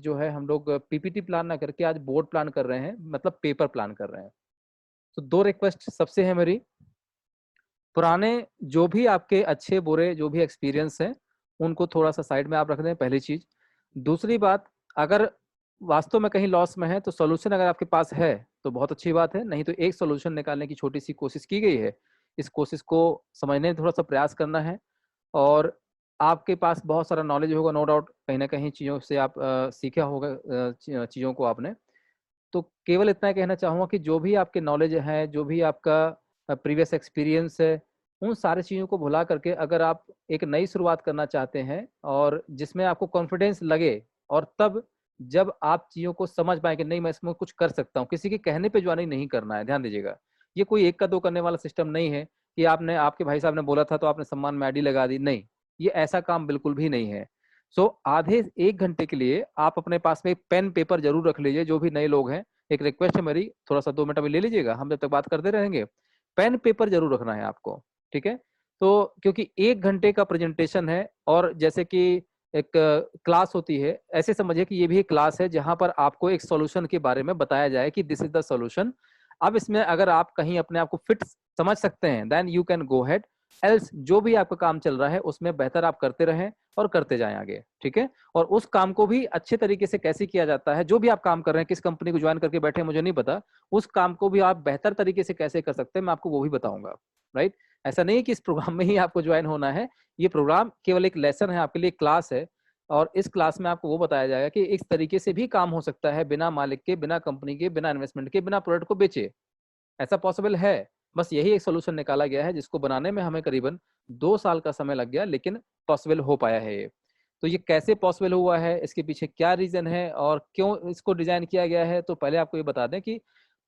जो है हम लोग पीपीटी प्लान ना करके आज बोर्ड प्लान कर रहे हैं, मतलब पेपर प्लान कर रहे हैं। तो दो रिक्वेस्ट सबसे है मेरी, पुराने जो भी आपके अच्छे बुरे जो भी एक्सपीरियंस है उनको थोड़ा सा साइड में आप रख दें, पहली चीज। दूसरी बात, अगर वास्तव में कहीं लॉस में है तो सोल्यूशन अगर आपके पास है तो बहुत अच्छी बात है, नहीं तो एक सोल्यूशन निकालने की छोटी सी कोशिश की गई है। इस कोशिश को समझने थोड़ा सा प्रयास करना है। और आपके पास बहुत सारा नॉलेज होगा, नो डाउट, कहीं ना कहीं चीज़ों से आप सीखा होगा चीज़ों को आपने। तो केवल इतना ही कहना चाहूँगा कि जो भी आपके नॉलेज है, जो भी आपका प्रीवियस एक्सपीरियंस है, उन सारी चीज़ों को भुला करके अगर आप एक नई शुरुआत करना चाहते हैं और जिसमें आपको कॉन्फिडेंस लगे, और तब जब आप चीज़ों को समझ पाए कि नहीं मैं इसमें कुछ कर सकता हूँ, किसी के कहने पे ज्वाइनिंग नहीं करना है, ध्यान दीजिएगा। ये कोई एक का दो करने वाला सिस्टम नहीं है कि आपने, आपके भाई साहब ने बोला था तो आपने सम्मान में आईडी लगा दी, नहीं, ये ऐसा काम बिल्कुल भी नहीं है। सो आधे एक घंटे के लिए आप अपने पास में पेन पेपर जरूर रख लीजिए, जो भी नए लोग हैं, एक रिक्वेस्ट है मेरी, थोड़ा सा 2 मिनट अभी ले लीजिएगा, हम जब तक बात करते रहेंगे। पेन पेपर जरूर रखना है आपको, ठीक है। तो क्योंकि 1 घंटे का प्रेजेंटेशन है, और जैसे कि एक क्लास होती है, ऐसे समझिए कि ये भी एक क्लास है जहां पर आपको एक सॉल्यूशन के बारे में बताया जाए कि दिस इज द सॉल्यूशन। अब इसमें अगर आप कहीं अपने आप को फिट समझ सकते हैं then you can go ahead, else जो भी आपका काम चल रहा है उसमें बेहतर आप करते रहें और करते जाएं आगे, ठीक है। और उस काम को भी अच्छे तरीके से कैसे किया जाता है, जो भी आप काम कर रहे हैं, किस कंपनी को ज्वाइन करके बैठे हैं मुझे नहीं पता, उस काम को भी आप बेहतर तरीके से कैसे कर सकते हैं मैं आपको वो भी बताऊंगा, राइट। ऐसा नहीं कि इस प्रोग्राम में ही आपको ज्वाइन होना है, ये प्रोग्राम केवल एक लेसन है, आपके लिए क्लास है। और इस क्लास में आपको वो बताया जाएगा कि इस तरीके से भी काम हो सकता है, बिना मालिक के, बिना कंपनी के, बिना इन्वेस्टमेंट के, बिना प्रोडक्ट को बेचे, ऐसा पॉसिबल है। बस यही एक सोल्यूशन निकाला गया है जिसको बनाने में हमें करीबन 2 साल का समय लग गया, लेकिन पॉसिबल हो पाया है ये। तो ये कैसे पॉसिबल हुआ है, इसके पीछे क्या रीजन है और क्यों इसको डिजाइन किया गया है, तो पहले आपको ये बता दें कि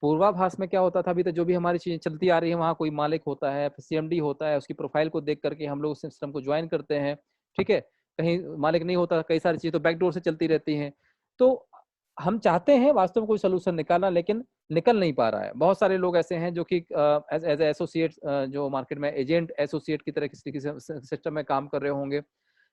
पूर्वाभास में क्या होता था, अभी तक जो भी हमारी चीजें चलती आ रही है, वहाँ कोई मालिक होता है, सीएमडी होता है, उसकी प्रोफाइल को देख करके हम लोग उस सिस्टम को ज्वाइन करते हैं, ठीक है। कहीं मालिक नहीं होता, कई सारी चीजें तो बैकडोर से चलती रहती हैं। तो हम चाहते हैं वास्तव में कोई सोल्यूशन निकालना, लेकिन निकल नहीं पा रहा है। बहुत सारे लोग ऐसे हैं जो कि एज एसोसिएट, जो मार्केट में एजेंट एसोसिएट की तरह किसी सिस्टम में काम कर रहे होंगे,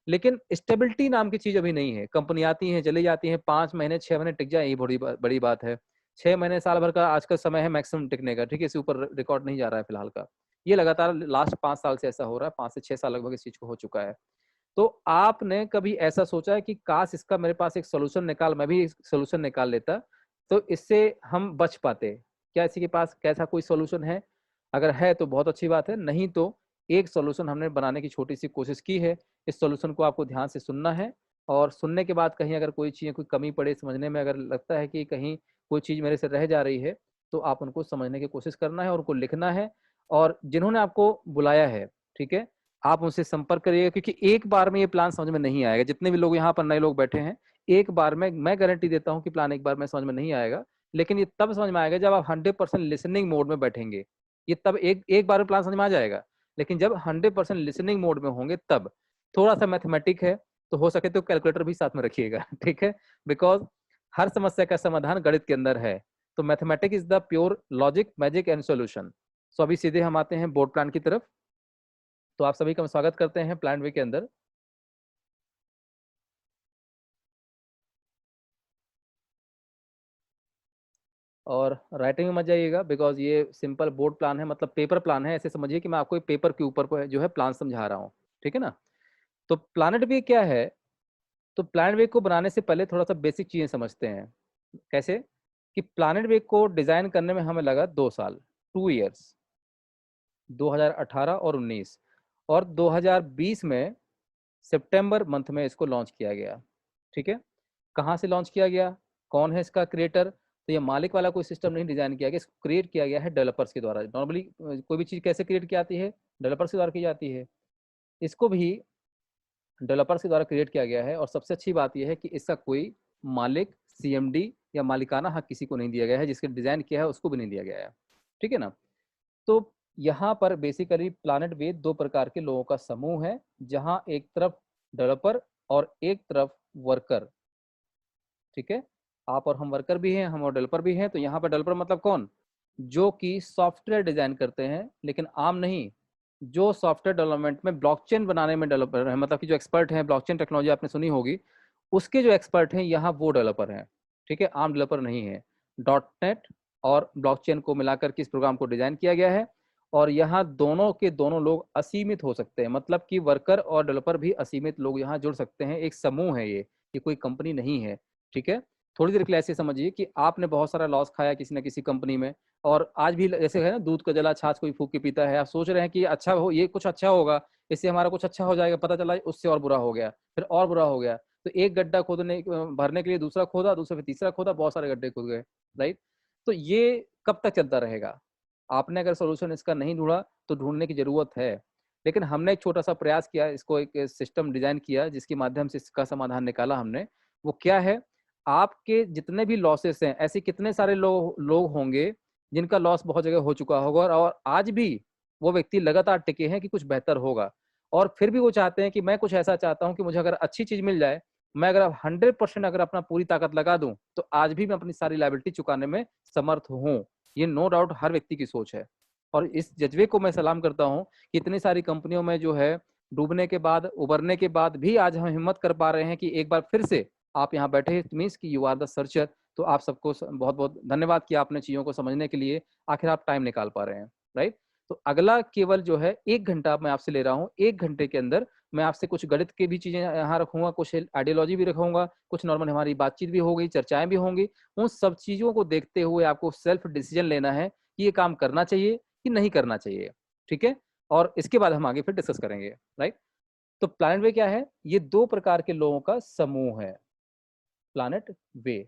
लेकिन स्टेबिलिटी नाम की चीज अभी नहीं है। कंपनी आती है चली जाती है, 5 महीने 6 महीने टिक जाए, यही बड़ी बात है। 6 महीने साल भर का आज का समय है मैक्सिमम टिकने का, ठीक है, इससे ऊपर रिकॉर्ड नहीं जा रहा है फिलहाल का। ये लगातार लास्ट 5 साल से ऐसा हो रहा है, 5 से 6 साल लगभग इस चीज को हो चुका है। तो आपने कभी ऐसा सोचा है कि काश इसका मेरे पास एक सोल्यूशन निकाल, मैं भी सोल्यूशन निकाल लेता तो इससे हम बच पाते? क्या इसी के पास कैसा कोई सोल्यूशन है? अगर है तो बहुत अच्छी बात है, नहीं तो एक सोल्यूशन हमने बनाने की छोटी सी कोशिश की है। इस सोल्यूशन को आपको ध्यान से सुनना है, और सुनने के बाद कहीं अगर कोई चीज़, कोई कमी पड़े समझने में, अगर लगता है कि कहीं कोई चीज़ मेरे से रह जा रही है, तो आप उनको समझने की कोशिश करना है और उनको लिखना है। और जिन्होंने आपको बुलाया है, ठीक है, आप उनसे संपर्क करिएगा, क्योंकि एक बार में ये प्लान समझ में नहीं आएगा। जितने भी लोग यहाँ पर नए लोग बैठे हैं, एक बार में मैं गारंटी देता हूँ कि प्लान एक बार में समझ में नहीं आएगा, लेकिन ये तब समझ में आएगा जब आप 100% लिसनिंग मोड में बैठेंगे। ये तब एक बार में प्लान समझ में आ जाएगा, लेकिन जब 100% लिसनिंग मोड में होंगे तब। थोड़ा सा मैथमेटिक है, तो हो सके तो कैलकुलेटर भी साथ में रखिएगा, ठीक है, बिकॉज हर समस्या का समाधान गणित के अंदर है। तो mathematic is the pure logic, magic and solution. So अभी सीधे हम आते हैं बोर्ड प्लान की तरफ। तो आप सभी का स्वागत करते हैं प्लान वे के अंदर। और राइटिंग में मत जाइएगा, बिकॉज ये सिंपल बोर्ड प्लान है, मतलब पेपर प्लान है, ऐसे समझिए कि मैं आपको एक पेपर के ऊपर जो है प्लान समझा रहा हूँ, ठीक है ना। तो प्लानट वे क्या है? तो प्लानट वे को बनाने से पहले थोड़ा सा बेसिक चीजें समझते हैं। कैसे? कि प्लानट वे को डिजाइन करने में हमें लगा 2 साल, 2 ईयर्स, 2018 और 19, और 2020 में सितंबर मंथ में इसको लॉन्च किया गया, ठीक है। कहाँ से लॉन्च किया गया, कौन है इसका क्रिएटर? तो ये मालिक वाला कोई सिस्टम नहीं डिजाइन किया गया, इसको क्रिएट किया गया है डेवलपर्स के द्वारा। नॉर्मली कोई भी चीज़ कैसे क्रिएट की जाती है? डेवलपर्स के द्वारा की जाती है। इसको भी डेवलपर्स के द्वारा क्रिएट किया गया है, और सबसे अच्छी बात यह है कि इसका कोई मालिक, सीएमडी या मालिकाना हक किसी को नहीं दिया गया है, जिसके डिजाइन किया है उसको भी नहीं दिया गया है, ठीक है ना। तो यहाँ पर बेसिकली प्लानट वे 2 प्रकार के लोगों का समूह है, जहाँ एक तरफ डेवलपर और एक तरफ वर्कर, ठीक है। आप और हम वर्कर भी हैं, हम और डेवलपर भी हैं। तो यहाँ पर डेवलपर मतलब कौन? जो कि सॉफ्टवेयर डिजाइन करते हैं, लेकिन आम नहीं, जो सॉफ्टवेयर डेवलपमेंट में ब्लॉकचेन बनाने में डेवलपर है, मतलब कि जो एक्सपर्ट हैं, ब्लॉकचेन टेक्नोलॉजी आपने सुनी होगी, उसके जो एक्सपर्ट हैं यहाँ वो डेवलपर हैं, ठीक है, आम डेवलपर नहीं है। डॉट नेट और ब्लॉकचेन को मिलाकर के इस प्रोग्राम को डिजाइन किया गया है, और यहाँ दोनों के दोनों लोग असीमित हो सकते हैं, मतलब कि वर्कर और डेवलपर भी असीमित लोग यहाँ जुड़ सकते हैं। एक समूह है ये कोई कंपनी नहीं है, ठीक है। थोड़ी देर के लिए ऐसे समझिए कि आपने बहुत सारा लॉस खाया किसी न किसी कंपनी में, और आज भी ऐसे है ना, दूध का जला छाछ कोई फूक के पीता है। आप सोच रहे हैं कि अच्छा हो, ये कुछ अच्छा होगा, इससे हमारा कुछ अच्छा हो जाएगा, पता चला उससे और बुरा हो गया, फिर और बुरा हो गया। तो एक गड्ढा खोदने भरने के लिए दूसरा खोदा, दूसरे पे तीसरा खोदा, बहुत सारे गड्ढे खुद गए, राइट। तो ये कब तक चलता रहेगा? आपने अगर सोल्यूशन इसका नहीं ढूंढा तो ढूंढने की जरूरत है। लेकिन हमने एक छोटा सा प्रयास किया, इसको एक सिस्टम डिजाइन किया जिसके माध्यम से इसका समाधान निकाला हमने। वो क्या है? आपके जितने भी लॉसेस हैं, ऐसे कितने सारे लोग होंगे जिनका लॉस बहुत जगह हो चुका होगा, और आज भी वो व्यक्ति लगातार टिके हैं कि कुछ बेहतर होगा, और फिर भी वो चाहते हैं कि मैं कुछ ऐसा चाहता हूं कि मुझे अगर अच्छी चीज मिल जाए, मैं अगर 100% अगर अपना पूरी ताकत लगा दूं तो आज भी मैं अपनी सारी लायबिलिटी चुकाने में समर्थ हूं। ये नो डाउट हर व्यक्ति की सोच है, और इस जज्बे को मैं सलाम करता हूं कि इतनी सारी कंपनियों में जो है डूबने के बाद, उबरने के बाद भी आज हम हिम्मत कर पा रहे हैं कि एक बार फिर से आप यहाँ बैठे हैं, मीन्स कि यू आर द सर्चर। तो आप सबको बहुत बहुत धन्यवाद कि आपने चीजों को समझने के लिए आखिर आप टाइम निकाल पा रहे हैं, राइट। तो अगला केवल जो है 1 घंटा मैं आपसे ले रहा हूँ। 1 घंटे के अंदर मैं आपसे कुछ गणित की भी चीजें यहाँ रखूंगा, कुछ आइडियोलॉजी भी रखूंगा, कुछ नॉर्मल हमारी बातचीत भी होगी, चर्चाएं भी होंगी। उन सब चीजों को देखते हुए आपको सेल्फ डिसीजन लेना है कि ये काम करना चाहिए कि नहीं करना चाहिए, ठीक है। और इसके बाद हम आगे फिर डिस्कस करेंगे, राइट। तो प्लैनेट वे क्या है? ये 2 प्रकार के लोगों का समूह है, प्लैनेट वे,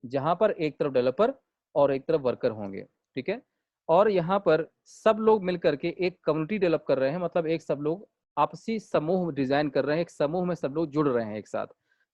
जहां पर एक तरफ डेवलपर और एक तरफ वर्कर होंगे, ठीक है। और यहाँ पर सब लोग मिलकर के एक कम्युनिटी डेवलप कर रहे हैं, मतलब एक सब लोग आपसी समूह डिजाइन कर रहे हैं, एक समूह में सब लोग जुड़ रहे हैं एक साथ।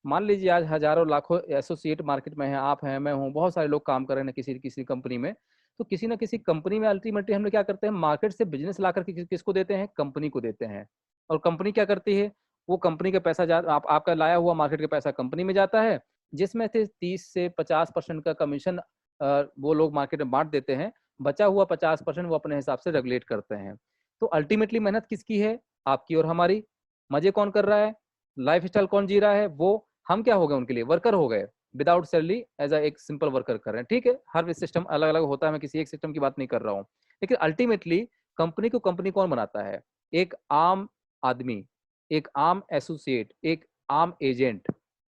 मान लीजिए आज हजारों लाखों एसोसिएट मार्केट में है, आप हैं, मैं हूँ, बहुत सारे लोग काम कर रहे हैं किसी किसी कंपनी में। तो किसी ना किसी कंपनी में अल्टीमेटली हम लोग क्या करते हैं, मार्केट से बिजनेस ला करके किसको देते हैं? कंपनी को देते हैं। और कंपनी क्या करती है? वो कंपनी का पैसा आपका लाया हुआ मार्केट का पैसा कंपनी में जाता है, जिसमें से 30 से 50% का कमीशन वो लोग मार्केट में बांट देते हैं। बचा हुआ 50% वो अपने हिसाब से रेगुलेट करते हैं। तो अल्टीमेटली मेहनत किसकी है? आपकी और हमारी। मजे कौन कर रहा है? लाइफ स्टाइल कौन जी रहा है? वो हम क्या हो गए उनके लिए? वर्कर हो गए, विदाउट सैलरी, एज अ एक सिंपल वर्कर कर रहे हैं, ठीक है। हर सिस्टम अलग अलग होता है, मैं किसी एक सिस्टम की बात नहीं कर रहा हूँ। लेकिन अल्टीमेटली कंपनी को कंपनी कौन बनाता है? एक आम आदमी, एक आम एसोसिएट, एक आम एजेंट,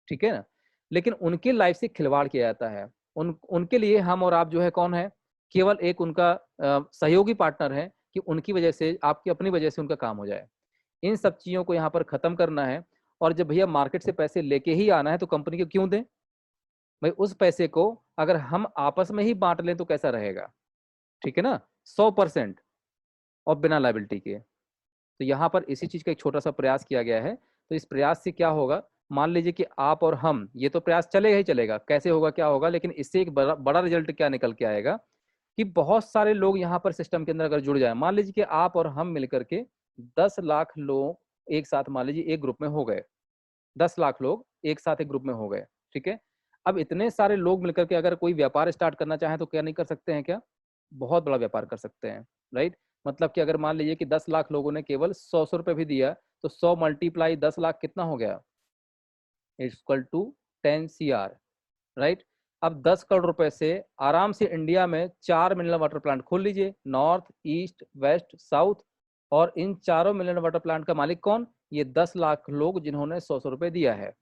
ठीक है ना। लेकिन उनके लाइफ से खिलवाड़ किया जाता है। उनके लिए हम और आप जो है कौन है? केवल एक उनका सहयोगी पार्टनर है कि उनकी वजह से, आपकी अपनी वजह से उनका काम हो जाए। इन सब चीजों को यहाँ पर खत्म करना है। और जब भैया मार्केट से पैसे लेके ही आना है तो कंपनी को क्यों दें? भाई उस पैसे को अगर हम आपस में ही बांट लें तो कैसा रहेगा? ठीक है ना, 100% और बिना लाइबिलिटी के। तो यहाँ पर इसी चीज का एक छोटा सा प्रयास किया गया है। तो इस प्रयास से क्या होगा? मान लीजिए कि आप और हम, ये तो प्रयास चलेगा ही चलेगा, कैसे होगा क्या होगा, लेकिन इससे एक बड़ा रिजल्ट क्या निकल के आएगा कि बहुत सारे लोग यहाँ पर सिस्टम के अंदर अगर जुड़ जाए। मान लीजिए कि आप और हम मिलकर के 10 लाख लोग एक साथ, मान लीजिए एक ग्रुप में हो गए, 10 लाख लोग एक साथ एक ग्रुप में हो गए, ठीक है। अब इतने सारे लोग मिलकर के अगर कोई व्यापार स्टार्ट करना चाहे तो क्या नहीं कर सकते हैं क्या? बहुत बड़ा व्यापार कर सकते हैं, राइट। मतलब कि अगर मान लीजिए कि 10 लाख लोगों ने केवल 100 रुपए भी दिया, तो 100 मल्टीप्लाई 10 लाख कितना हो गया? Equal to 10 CR, right. अब 10 करोड़ रुपए से आराम से इंडिया में 4 मिलियन वाटर प्लांट खोल लीजिए, नॉर्थ, ईस्ट, वेस्ट, साउथ। और इन 4 मिलियन वाटर प्लांट का मालिक कौन? ये 10 लाख लोग जिन्होंने 100 रुपए दिया है।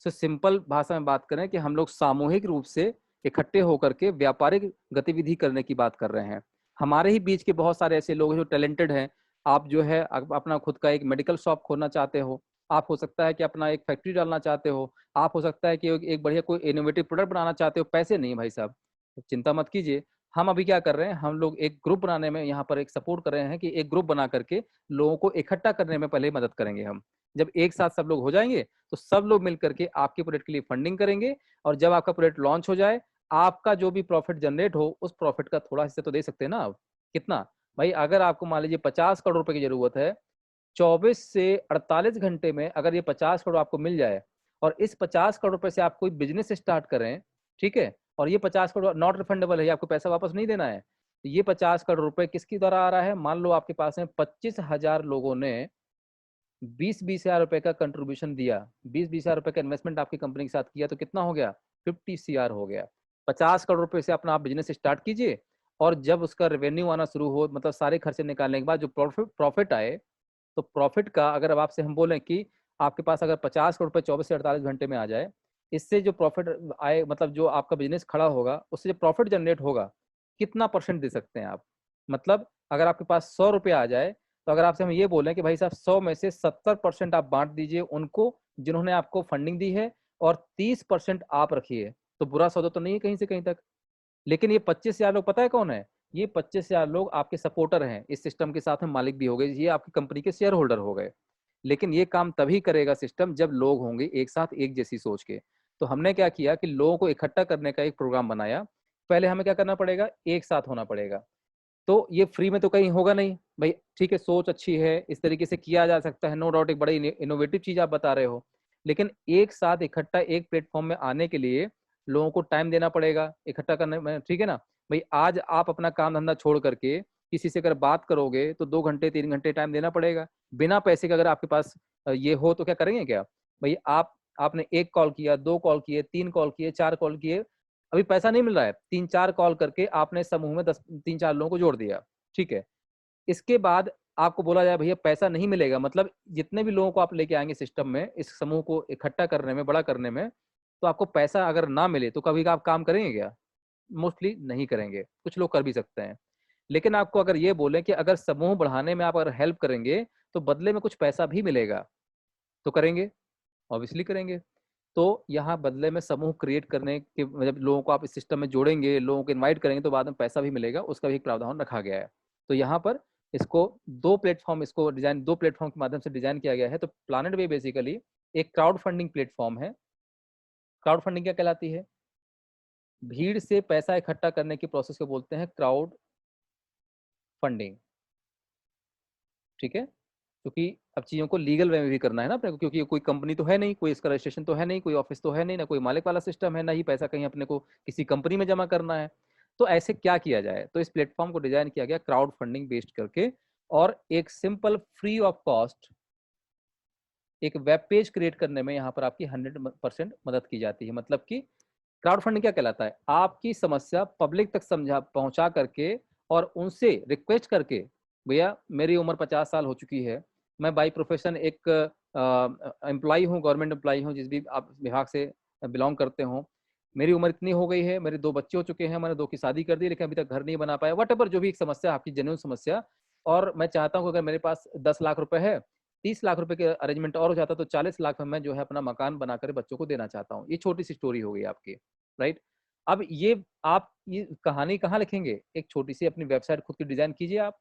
तो सिंपल भाषा में बात करें कि हम लोग सामूहिक रूप से इकट्ठे होकर के व्यापारिक गतिविधि करने की बात कर रहे हैं। हमारे ही बीच के बहुत सारे ऐसे लोग हैं जो टैलेंटेड हैं। आप जो है अपना खुद का एक मेडिकल शॉप खोलना चाहते हो, आप हो सकता है कि अपना एक फैक्ट्री डालना चाहते हो, आप हो सकता है कि एक बढ़िया कोई इनोवेटिव प्रोडक्ट बनाना चाहते हो। पैसे नहीं भाई साहब, तो चिंता मत कीजिए। हम अभी क्या कर रहे हैं, हम लोग एक ग्रुप बनाने में यहाँ पर एक सपोर्ट कर रहे हैं कि एक ग्रुप बना करके लोगों को इकट्ठा करने में पहले मदद करेंगे हम। जब एक साथ सब लोग हो जाएंगे तो सब लोग मिल करके आपके प्रोजेक्ट के लिए फंडिंग करेंगे। और जब आपका प्रोजेक्ट लॉन्च हो जाए, आपका जो भी प्रॉफिट जनरेट हो उस प्रॉफिट का थोड़ा हिस्सा तो दे सकते हैं ना आप। कितना? भाई अगर आपको मान लीजिए 50 करोड़ रुपए की जरूरत है, 24 से 48 घंटे में अगर ये 50 करोड़ आपको मिल जाए, और इस 50 करोड़ रुपए से आप कोई बिजनेस स्टार्ट करें, ठीक है, और ये 50 करोड़ नॉट रिफंडेबल है, आपको पैसा वापस नहीं देना है। तो ये 50 करोड़ रुपए किसकी द्वारा आ रहा है? मान लो आपके पास में 25,000 लोगों ने 20-20 हजार रुपए का कंट्रीब्यूशन दिया, 20-20 हजार रुपए का इन्वेस्टमेंट आपकी कंपनी के साथ किया, तो कितना हो गया? 50 CR हो गया। 50 करोड़ रुपए से अपना आप बिजनेस स्टार्ट कीजिए, और जब उसका रेवेन्यू आना शुरू हो, मतलब सारे खर्चे निकालने के बाद जो प्रॉफिट आए, तो प्रॉफिट का अगर अब आपसे हम बोलें कि आपके पास अगर 50 करोड़ रुपए 24 से 48 घंटे में आ जाए, इससे जो प्रॉफिट आए, मतलब जो आपका बिजनेस खड़ा होगा, उससे जो प्रॉफिट जनरेट होगा, कितना परसेंट दे सकते हैं आप? मतलब अगर आपके पास 100 रुपये आ जाए, तो अगर आपसे हम ये बोलें कि भाई साहब 100 में से 70% आप बांट दीजिए उनको जिन्होंने आपको फंडिंग दी है, और 30% आप रखिए, तो बुरा सौदा तो नहीं है कहीं से कहीं तक। लेकिन ये 25,000 लोग पता है कौन है? ये 25,000 लोग आपके सपोर्टर हैं, इस सिस्टम के साथ में मालिक भी हो गए, ये आपकी कंपनी के शेयर होल्डर हो गए। लेकिन ये काम तभी करेगा सिस्टम जब लोग होंगे एक साथ, एक जैसी सोच के। तो हमने क्या किया कि लोगों को इकट्ठा करने का एक प्रोग्राम बनाया। पहले हमें क्या करना पड़ेगा? एक साथ होना पड़ेगा। तो ये फ्री में तो कहीं होगा नहीं भाई, ठीक है, सोच अच्छी है, इस तरीके से किया जा सकता है, नो डाउट, एक बड़ी इनोवेटिव चीज आप बता रहे हो। लेकिन एक साथ इकट्ठा एक प्लेटफॉर्म में आने के लिए लोगों को टाइम देना पड़ेगा इकट्ठा करने में, ठीक है ना भाई? आज आप अपना काम धंधा छोड़ करके किसी से अगर बात करोगे तो 2 घंटे 3 घंटे टाइम देना पड़ेगा, बिना पैसे के। अगर आपके पास ये हो तो क्या करेंगे क्या भाई? आपने एक कॉल किया, 2 कॉल किए, 3 कॉल किए, 4 कॉल किए, अभी पैसा नहीं मिल रहा है, 3-4 कॉल करके आपने समूह में 10 3-4 लोगों को जोड़ दिया, ठीक है। इसके बाद आपको बोला जाए भैया पैसा नहीं मिलेगा, मतलब जितने भी लोगों को आप लेके आएंगे सिस्टम में, इस समूह को इकट्ठा करने में, बड़ा करने में, तो आपको पैसा अगर ना मिले तो कभी आप काम करेंगे क्या? मोस्टली नहीं करेंगे, कुछ लोग कर भी सकते हैं। लेकिन आपको अगर ये बोले कि अगर समूह बढ़ाने में आप अगर हेल्प करेंगे तो बदले में कुछ पैसा भी मिलेगा, तो करेंगे? ऑब्वियसली करेंगे। तो यहाँ बदले में समूह क्रिएट करने के, मतलब लोगों को आप इस सिस्टम में जोड़ेंगे, लोगों को इनवाइट करेंगे, तो बाद में पैसा भी मिलेगा, उसका भी एक प्रावधान रखा गया है। तो यहाँ पर इसको दो प्लेटफॉर्म के माध्यम से डिजाइन किया गया है। तो प्लानेट वे बेसिकली एक क्राउड फंडिंग प्लेटफॉर्म है। क्राउड फंडिंग क्या कहलाती है? भीड़ से पैसा इकट्ठा करने की प्रोसेस को बोलते हैं क्राउड फंडिंग, ठीक है। क्योंकि अब चीजों को लीगल वे में भी करना है ना अपने को, क्योंकि कोई कंपनी तो है नहीं, कोई इसका रजिस्ट्रेशन तो है नहीं, कोई ऑफिस तो है नहीं, ना कोई मालिक वाला सिस्टम है, ना ही पैसा कहीं अपने को किसी कंपनी में जमा करना है। तो ऐसे क्या किया जाए? तो इस प्लेटफॉर्म को डिजाइन किया गया क्राउड फंडिंग बेस्ड करके, और एक सिंपल फ्री ऑफ कॉस्ट एक वेब पेज क्रिएट करने में यहाँ पर आपकी 100% मदद की जाती है। मतलब कि क्राउड फंडिंग क्या कहलाता है? आपकी समस्या पब्लिक तक समझा पहुंचा करके, और उनसे रिक्वेस्ट करके, भैया मेरी उम्र 50 साल हो चुकी है, मैं बाई प्रोफेशन एक एम्प्लॉई हूँ, गवर्नमेंट एम्प्लॉई हूँ, जिस भी आप विभाग से बिलोंग करते हो, मेरी उम्र इतनी हो गई है, मेरे 2 बच्चे हो चुके हैं, मैंने 2 की शादी कर दी, लेकिन अभी तक घर नहीं बना पाया, वट एवर जो भी एक समस्या आपकी जेन्युइन समस्या, और मैं चाहता हूँ कि अगर मेरे पास 10 लाख रुपए है, 30 लाख रुपए के अरेंजमेंट और हो जाता तो 40 लाख में मैं जो है अपना मकान बनाकर बच्चों को देना चाहता हूँ। ये छोटी सी स्टोरी हो गई आपकी, राइट? अब ये आप ये कहानी कहाँ लिखेंगे? एक छोटी सी अपनी वेबसाइट खुद की डिजाइन कीजिए आप,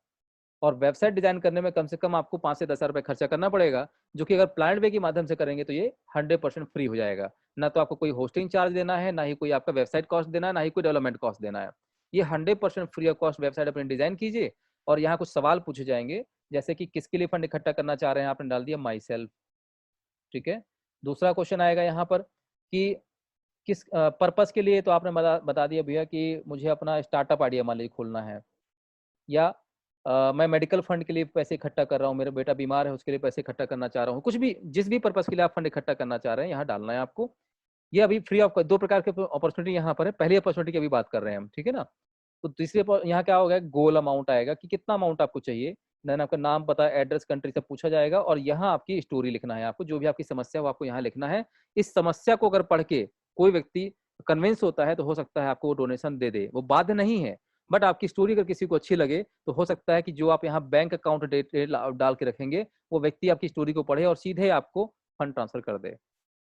और वेबसाइट डिजाइन करने में कम से कम आपको 5 से 10 हजार रुपए खर्चा करना पड़ेगा, जो कि अगर प्लान वे के माध्यम से करेंगे तो ये 100% फ्री हो जाएगा। ना तो आपको कोई होस्टिंग चार्ज देना है, ना ही कोई आपका वेबसाइट कॉस्ट देना है, ना ही कोई डेवलपमेंट कॉस्ट देना है। ये 100% फ्री ऑफ कॉस्ट वेबसाइट अपनी डिजाइन कीजिए, और यहाँ कुछ सवाल पूछे जाएंगे, जैसे कि किसके लिए फंड इकट्ठा करना चाह रहे हैं, आपने डाल दिया माई सेल्फ, ठीक है। दूसरा क्वेश्चन आएगा यहाँ पर कि किस पर्पस के लिए, तो आपने बता दिया भैया कि मुझे अपना स्टार्टअप आइडिया मान लीजिए खोलना है, या मैं मेडिकल फंड के लिए पैसे इकट्ठा कर रहा हूँ, मेरा बेटा बीमार है उसके लिए पैसे इकट्ठा करना चाह रहा हूँ, कुछ भी जिस भी पर्पस के लिए आप फंड इकट्ठा करना चाह रहे हैं यहाँ डालना है आपको। ये अभी फ्री ऑफ, 2 प्रकार के अपॉर्चुनिटी यहाँ पर है। पहली अपॉर्चुनिटी की अभी बात कर रहे हैं हम, ठीक है ना। तो तीसरे यहाँ क्या होगा, गोल अमाउंट आएगा कि कितना अमाउंट आपको चाहिए, देन आपका नाम, पता, एड्रेस, कंट्री सब पूछा जाएगा, और यहाँ आपकी स्टोरी लिखना है, आपको जो भी आपकी समस्या है वो आपको यहाँ लिखना है। इस समस्या को अगर पढ़ के कोई व्यक्ति कन्विंस होता है तो हो सकता है आपको वो डोनेशन दे दे, वो बाध्य नहीं है। बट आपकी स्टोरी अगर किसी को अच्छी लगे तो हो सकता है कि जो आप यहाँ बैंक अकाउंट डिटेल डाल के रखेंगे, वो व्यक्ति आपकी स्टोरी को पढ़े और सीधे आपको फंड ट्रांसफर कर दे,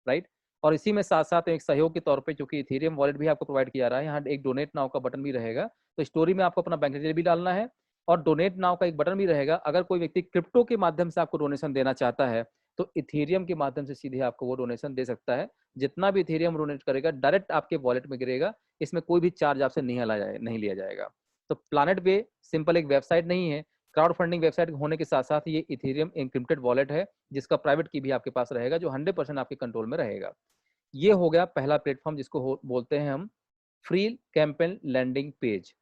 राइट। और इसी में साथ साथ एक सहयोग के तौर पे, क्योंकि इथेरियम वॉलेट भी आपको प्रोवाइड किया रहा है, यहाँ एक डोनेट नाउ का बटन भी रहेगा। तो स्टोरी में आपको अपना बैंक डिटेल भी डालना है, और डोनेट नाउ का एक बटन भी रहेगा। अगर कोई व्यक्ति क्रिप्टो के माध्यम से आपको डोनेशन देना चाहता है तो इथेरियम के माध्यम से सीधे आपको वो डोनेशन दे सकता है। जितना भी इथेरियम डोनेट करेगा डायरेक्ट आपके वॉलेट में गिरेगा, इसमें कोई भी चार्ज आपसे नहीं लिया जाएगा। तो प्लानेट वे सिंपल एक वेबसाइट नहीं है, क्राउड फंडिंग वेबसाइट होने के साथ साथ ये इथेरियम एनक्रिप्टेड वॉलेट है, जिसका प्राइवेट की भी आपके पास रहेगा, जो 100% आपके कंट्रोल में रहेगा। ये हो गया पहला प्लेटफॉर्म, जिसको बोलते हैं हम फ्री कैंपेन लैंडिंग पेज।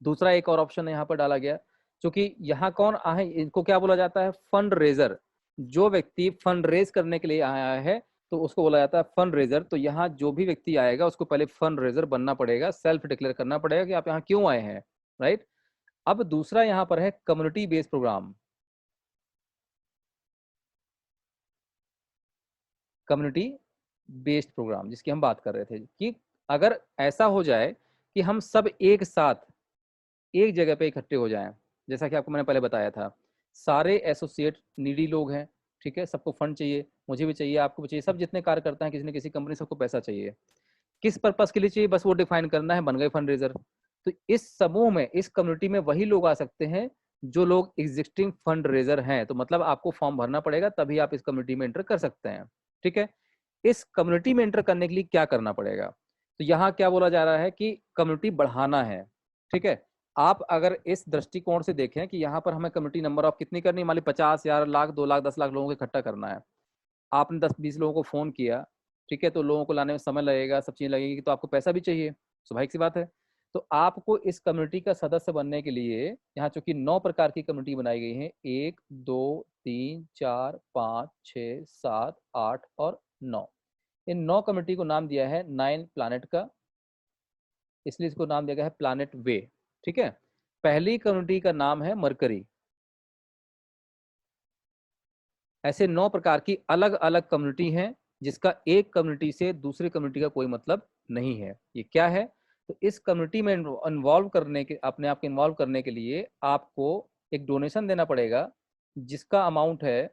दूसरा एक और ऑप्शन यहाँ पर डाला गया, क्योंकि यहाँ कौन आए, इनको क्या बोला जाता है, फंड रेजर। जो व्यक्ति फंड रेज करने के लिए आया है तो उसको बोला जाता है फंड रेजर। तो यहाँ जो भी व्यक्ति आएगा उसको पहले फंड रेजर बनना पड़ेगा, सेल्फ डिक्लेयर करना पड़ेगा कि आप यहाँ क्यों आए हैं, राइट। अब दूसरा यहाँ पर है community based programme. Community based programme जिसकी हम बात कर रहे थे कि अगर ऐसा हो जाए कि हम सब एक साथ एक जगह पे इकट्ठे हो जाएं, जैसा कि आपको मैंने पहले बताया था, सारे एसोसिएट नीडी लोग हैं, ठीक है, सबको फंड चाहिए, मुझे भी चाहिए, आपको भी चाहिए, सब जितने कार्य करते हैं किसी न किसी कंपनी, सबको पैसा चाहिए। किस पर्पस के लिए चाहिए बस वो डिफाइन करना है, बन गए फंड रेजर। तो इस समूह में, इस कम्युनिटी में वही लोग आ सकते हैं जो लोग एग्जिस्टिंग फंड रेजर हैं। तो मतलब आपको फॉर्म भरना पड़ेगा तभी आप इस कम्युनिटी में एंटर कर सकते हैं, ठीक है। इस कम्युनिटी में एंटर करने के लिए क्या करना पड़ेगा, तो यहाँ क्या बोला जा रहा है कि कम्युनिटी बढ़ाना है, ठीक है। आप अगर इस दृष्टिकोण से देखें कि यहाँ पर हमें कम्युनिटी नंबर ऑफ कितनी करनी है, मान ली 50,000, लाख, 2 लाख, 10 लाख लोगों को इकट्ठा करना है। आपने 10-20 लोगों को फोन किया, ठीक है, तो लोगों को लाने में समय लगेगा, सब चीजें लगेगी, तो आपको पैसा भी चाहिए, स्वाभाविक सी बात है। तो आपको इस कम्युनिटी का सदस्य बनने के लिए यहाँ चूंकि 9 प्रकार की कम्युनिटी बनाई गई है, 1, 2, 3, 4, 5, 6, 7, 8 और 9। इन 9 कम्युनिटी को नाम दिया है 9 प्लानट का, इसलिए इसको नाम दिया गया है प्लानट वे, ठीक है। पहली कम्युनिटी का नाम है मरकरी। ऐसे 9 प्रकार की अलग अलग कम्युनिटी हैं जिसका एक कम्युनिटी से दूसरी कम्युनिटी का कोई मतलब नहीं है। ये क्या है, तो इस कम्युनिटी में इन्वॉल्व करने के, अपने आप को इन्वॉल्व करने के लिए आपको एक डोनेशन देना पड़ेगा जिसका अमाउंट है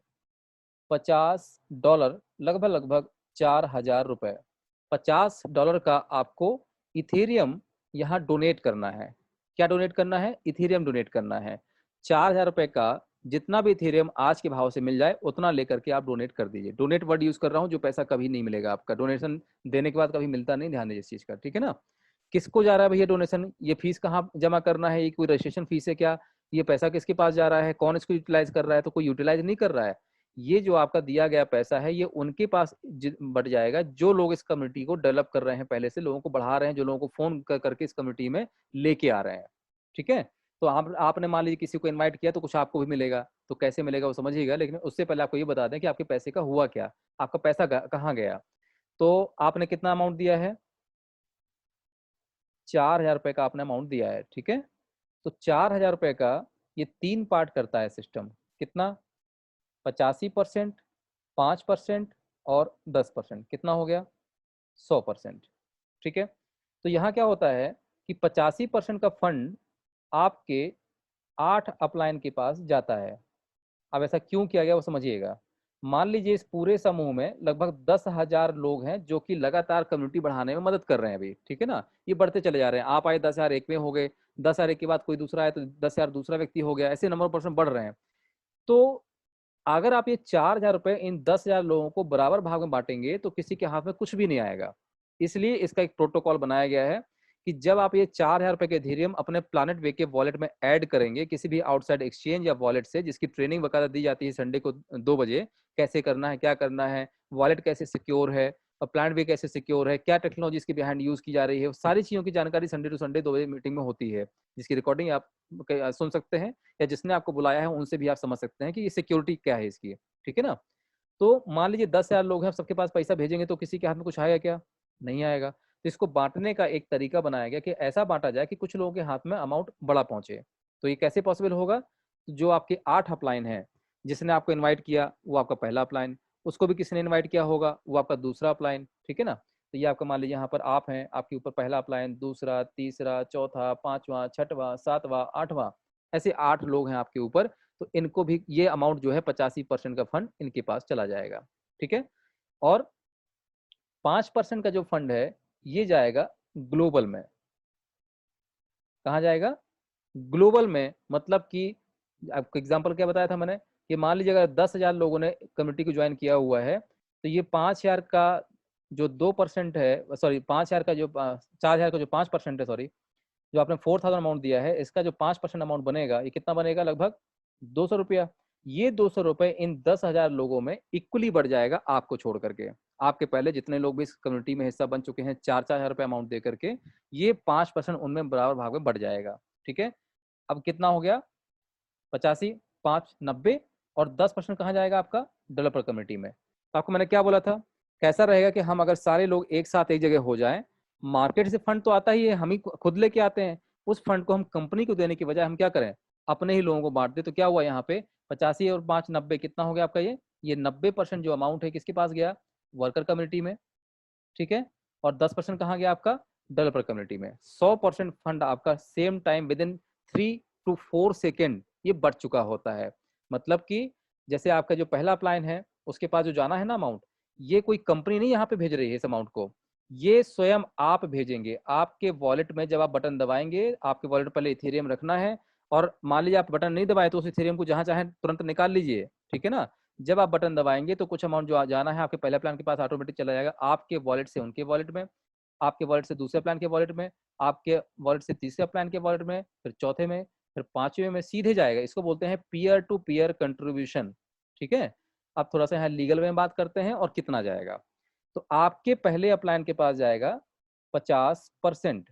$50, लगभग लगभग 4,000 रुपए। $50 का आपको इथेरियम यहाँ डोनेट करना है। क्या डोनेट करना है, इथेरियम डोनेट करना है। 4,000 रुपए का जितना भी इथेरियम आज के भाव से मिल जाए उतना लेकर के आप डोनेट कर दीजिए। डोनेट वर्ड यूज कर रहा हूँ, जो पैसा कभी नहीं मिलेगा आपका, डोनेशन देने के बाद कभी मिलता नहीं, ध्यान दीजिए इस चीज का, ठीक है ना। किसको जा रहा है भैया डोनेशन, ये फीस कहाँ जमा करना है, ये कोई रजिस्ट्रेशन फीस है क्या, ये पैसा किसके पास जा रहा है, कौन इसको यूटिलाइज कर रहा है, तो कोई यूटिलाइज नहीं कर रहा है। ये जो आपका दिया गया पैसा है ये उनके पास बढ़ जाएगा जो लोग इस कम्युनिटी को डेवलप कर रहे हैं, पहले से लोगों को बढ़ा रहे हैं, जो लोगों को फोन करके इस कम्युनिटी में लेके आ रहे हैं, ठीक है। तो आपने मान लीजिए किसी को इनवाइट किया तो कुछ आपको भी मिलेगा, तो कैसे मिलेगा वो समझिएगा, लेकिन उससे पहले आपको ये बता दें कि आपके पैसे का हुआ क्या, आपका पैसा कहाँ गया। तो आपने कितना अमाउंट दिया है, 4,000 रुपए का आपने अमाउंट दिया है, ठीक है। तो 4,000 रुपए का ये 3 पार्ट करता है सिस्टम, कितना, 85%, 5% और 10%, कितना हो गया, 100%, ठीक है। तो यहाँ क्या होता है कि 85% का फंड आपके 8 अपलाइन के पास जाता है। अब ऐसा क्यों किया गया वो समझिएगा। मान लीजिए इस पूरे समूह में लगभग 10,000 लोग हैं जो कि लगातार कम्युनिटी बढ़ाने में मदद कर रहे हैं अभी, ठीक है ना। ये बढ़ते चले जा रहे हैं, आप आए 10,000 एक में हो गए, 10,000 एक के बाद कोई दूसरा आए तो 10,000 दूसरा व्यक्ति हो गया, ऐसे नंबर परसेंट बढ़ रहे हैं। तो अगर आप ये 4,000 रुपए इन 10,000 लोगों को बराबर भाग में बांटेंगे तो किसी के हाथ में कुछ भी नहीं आएगा। इसलिए इसका एक प्रोटोकॉल बनाया गया है कि जब आप ये 4,000 रुपए के इथेरियम अपने प्लानट वे के वॉलेट में ऐड करेंगे किसी भी आउटसाइड एक्सचेंज या वॉलेट से, जिसकी ट्रेनिंग बकायदा दी जाती है संडे को 2 बजे, कैसे करना है, क्या करना है, वॉलेट कैसे सिक्योर है और प्लानट वे कैसे सिक्योर है, क्या टेक्नोलॉजी इसके बिहाइंड यूज की जा रही है, सारी चीजों की जानकारी संडे टू संडे 2 बजे मीटिंग में होती है, जिसकी रिकॉर्डिंग आप सुन सकते हैं या जिसने आपको बुलाया है उनसे भी आप समझ सकते हैं कि ये सिक्योरिटी क्या है इसकी, ठीक है ना। तो मान लीजिए 10,000 लोग हैं, सबके पास पैसा भेजेंगे तो किसी के हाथ में कुछ आएगा क्या, नहीं आएगा। तो इसको बांटने का एक तरीका बनाया गया कि ऐसा बांटा जाए कि कुछ लोगों के हाथ में अमाउंट बड़ा पहुंचे। तो ये कैसे पॉसिबल होगा, जो आपके 8 अपलाइन है, जिसने आपको इन्वाइट किया वो आपका पहला अपलाइन, उसको भी किसी ने इन्वाइट किया होगा वो आपका दूसरा अपलाइन, ठीक है ना। तो ये आपका मान लीजिए यहाँ पर आप हैं, आपके ऊपर पहला अपलाइन, दूसरा, तीसरा, चौथा, पांचवा, छठवां, सातवां, आठवां, ऐसे 8 लोग हैं आपके ऊपर। तो इनको भी ये अमाउंट जो है 85% का फंड इनके पास चला जाएगा, ठीक है। और 5% का जो फंड है ये जाएगा ग्लोबल में। कहाँ जाएगा, ग्लोबल में, मतलब कि आपको एग्जांपल क्या बताया था मैंने कि मान लीजिए अगर 10,000 लोगों ने कम्युनिटी को ज्वाइन किया हुआ है तो ये 5,000 का जो 2% है, सॉरी 5,000 का जो 4,000 का जो 5% है, सॉरी, जो आपने 4,000 अमाउंट दिया है, इसका जो 5% अमाउंट बनेगा ये कितना बनेगा, लगभग 200 रुपया। ये 200 रुपए इन 10,000 लोगों में इक्वली बढ़ जाएगा आपको छोड़ करके। आपके पहले जितने लोग भी इस कम्युनिटी में हिस्सा बन चुके हैं 4,000 रुपये अमाउंट दे करके, ये 5% उनमें बराबर भाग में बढ़ जाएगा, ठीक है। अब कितना हो गया, 85, 5, 90, और 10% कहाँ जाएगा आपका डेवलपर कम्युनिटी में। तो आपको मैंने क्या बोला था, कैसा रहेगा कि हम अगर सारे लोग एक साथ एक जगह हो जाएं, मार्केट से फंड तो आता ही है, हम ही खुद लेके आते हैं, उस फंड को हम कंपनी को देने की बजाय हम क्या करें, अपने ही लोगों को बांट दे। तो क्या हुआ यहाँ पे 85 और 5 90 कितना हो गया आपका, ये 90% जो अमाउंट है किसके पास गया, वर्कर कम्युनिटी में, ठीक है। और 10% कहाँ गया आपका डेवलपर कम्युनिटी में। 100% फंड आपका same time with in 3 to 4 second ये बढ़ चुका होता है। मतलब कि जैसे आपका जो पहला प्लान है उसके पास जो जाना है ना अमाउंट, ये कोई कंपनी नहीं यहाँ पे भेज रही है इस अमाउंट को, ये स्वयं आप भेजेंगे आपके वॉलेट में। जब आप बटन दबाएंगे, आपके वॉलेट पहले इथेरियम रखना है, और मान लीजिए आप बटन नहीं दबाए तो उस इथेरियम को जहां चाहे तुरंत निकाल लीजिए, ठीक है ना। जब आप बटन दबाएंगे तो कुछ अमाउंट जो जाना है आपके पहले प्लान के पास ऑटोमेटिक चला जाएगा, आपके वॉलेट से उनके वॉलेट में, आपके वॉलेट से दूसरे प्लान के वॉलेट में, आपके वॉलेट से तीसरे प्लान के वॉलेट में, फिर चौथे में, फिर पांचवें में सीधे जाएगा। इसको बोलते हैं पीयर टू पीयर कंट्रीब्यूशन, ठीक है। अब थोड़ा सा यहाँ लीगल में बात करते हैं और कितना जाएगा। तो आपके पहले अपलाइन के पास जाएगा 50%,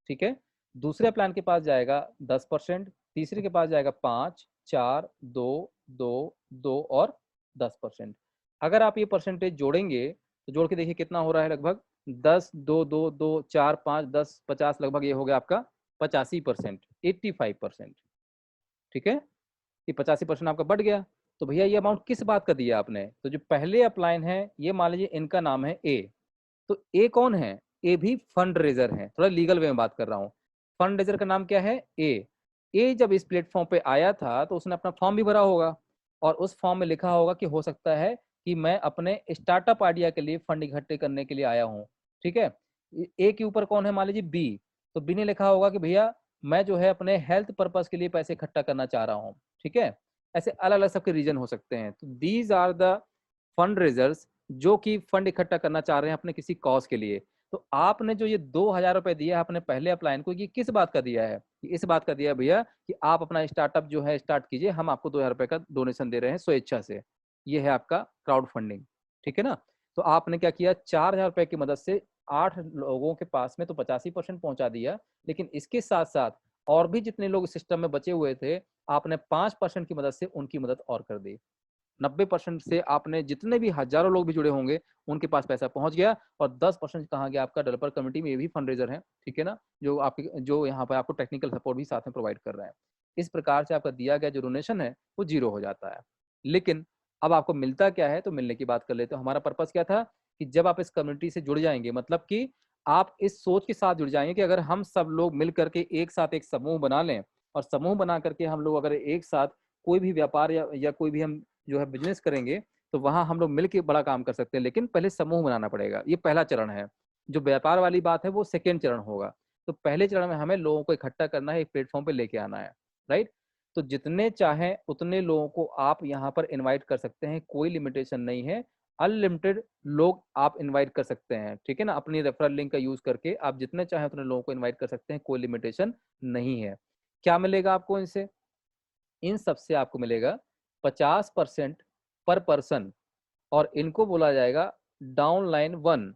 ठीक है। दूसरे प्लान के पास जाएगा 10%, तीसरे के पास जाएगा 5, 4, 2, 2, 2 और 10%। अगर आप ये परसेंटेज जोड़ेंगे तो जोड़ के देखिए कितना हो रहा है, लगभग 10, 2, 2, 2, 4, 5, 10, 50, लगभग ये हो गया आपका 85%, 85%, ठीक है। ये 85% आपका बढ़ गया। तो भैया ये अमाउंट किस बात का दिया आपने, तो जो पहले अपलाइन है ये मान लीजिए इनका नाम है ए। तो ए कौन है, ए भी फंड रेजर है, थोड़ा लीगल वे में बात कर रहा हूँ। फंड रेजर का नाम क्या है, ए जब इस प्लेटफॉर्म पे आया था तो उसने अपना फॉर्म भी भरा होगा, और उस फॉर्म में लिखा होगा कि हो सकता है कि मैं अपने स्टार्टअप आइडिया के लिए फंड इकट्ठे करने के लिए आया हूँ, ठीक है। ए के ऊपर कौन है, मान लीजिए बी, तो बी ने लिखा होगा कि भैया मैं जो है अपने हेल्थ पर्पज के लिए पैसे इकट्ठा करना चाह रहा हूँ, ठीक है। ऐसे अलग अलग सबके रीजन हो सकते हैं। तो these are the fund raisers जो कि फंड इकट्ठा करना चाह रहे हैं अपने किसी कॉज के लिए। तो आपने जो ये 2,000 रुपए दिया है अपने पहले अपलाइन को, ये किस बात का दिया है, इस बात का दिया है भैया कि आप अपना स्टार्टअप जो है स्टार्ट कीजिए, हम आपको 2,000 रुपए का डोनेशन दे रहे हैं स्वेच्छा से। ये है आपका क्राउड फंडिंग, ठीक है ना। तो आपने क्या किया, 4,000 रुपए की मदद से 8 लोगों के पास में तो 85% पहुंचा दिया, लेकिन इसके साथ साथ और भी जितने लोग सिस्टम में बचे हुए थे, आपने 5% की मदद से उनकी मदद और कर दी। 90% से आपने जितने भी हजारों लोग भी जुड़े होंगे उनके पास पैसा पहुंच गया। और 10% कहाँ गया आपका डेवलपर कम्युनिटी में, ये भी फंड रेजर है, ठीक है ना, जो आपके जो यहाँ पर आपको टेक्निकल सपोर्ट भी साथ में प्रोवाइड कर रहे हैं। इस प्रकार से आपका दिया गया जो डोनेशन है वो 0 हो जाता है। लेकिन अब आपको मिलता क्या है, तो मिलने की बात कर लेते हैं। हमारा पर्पस क्या था कि जब आप इस कम्युनिटी से जुड़ जाएंगे, मतलब कि आप इस सोच के साथ जुड़ जाएंगे कि अगर हम सब लोग मिल करके एक साथ एक समूह बना लें, और समूह बना करके हम लोग अगर एक साथ कोई भी व्यापार या कोई भी हम जो है बिजनेस करेंगे, तो वहां हम लोग मिलकर बड़ा काम कर सकते हैं। लेकिन पहले समूह बनाना पड़ेगा, ये पहला चरण है। जो व्यापार वाली बात है वो सेकेंड चरण होगा। तो पहले चरण में हमें लोगों को इकट्ठा करना है, एक प्लेटफॉर्म पे लेके आना है, राइट। तो जितने चाहें उतने लोगों को आप यहाँ पर इनवाइट कर सकते हैं, कोई लिमिटेशन नहीं है। अनलिमिटेड लोग आप इनवाइट कर सकते हैं, ठीक है ना। अपनी रेफरल लिंक का यूज करके आप जितने चाहें उतने लोगों को इनवाइट कर सकते हैं, कोई लिमिटेशन नहीं है। क्या मिलेगा आपको इनसे, इन सबसे आपको मिलेगा 50% पर पर्सन, और इनको बोला जाएगा डाउनलाइन 1,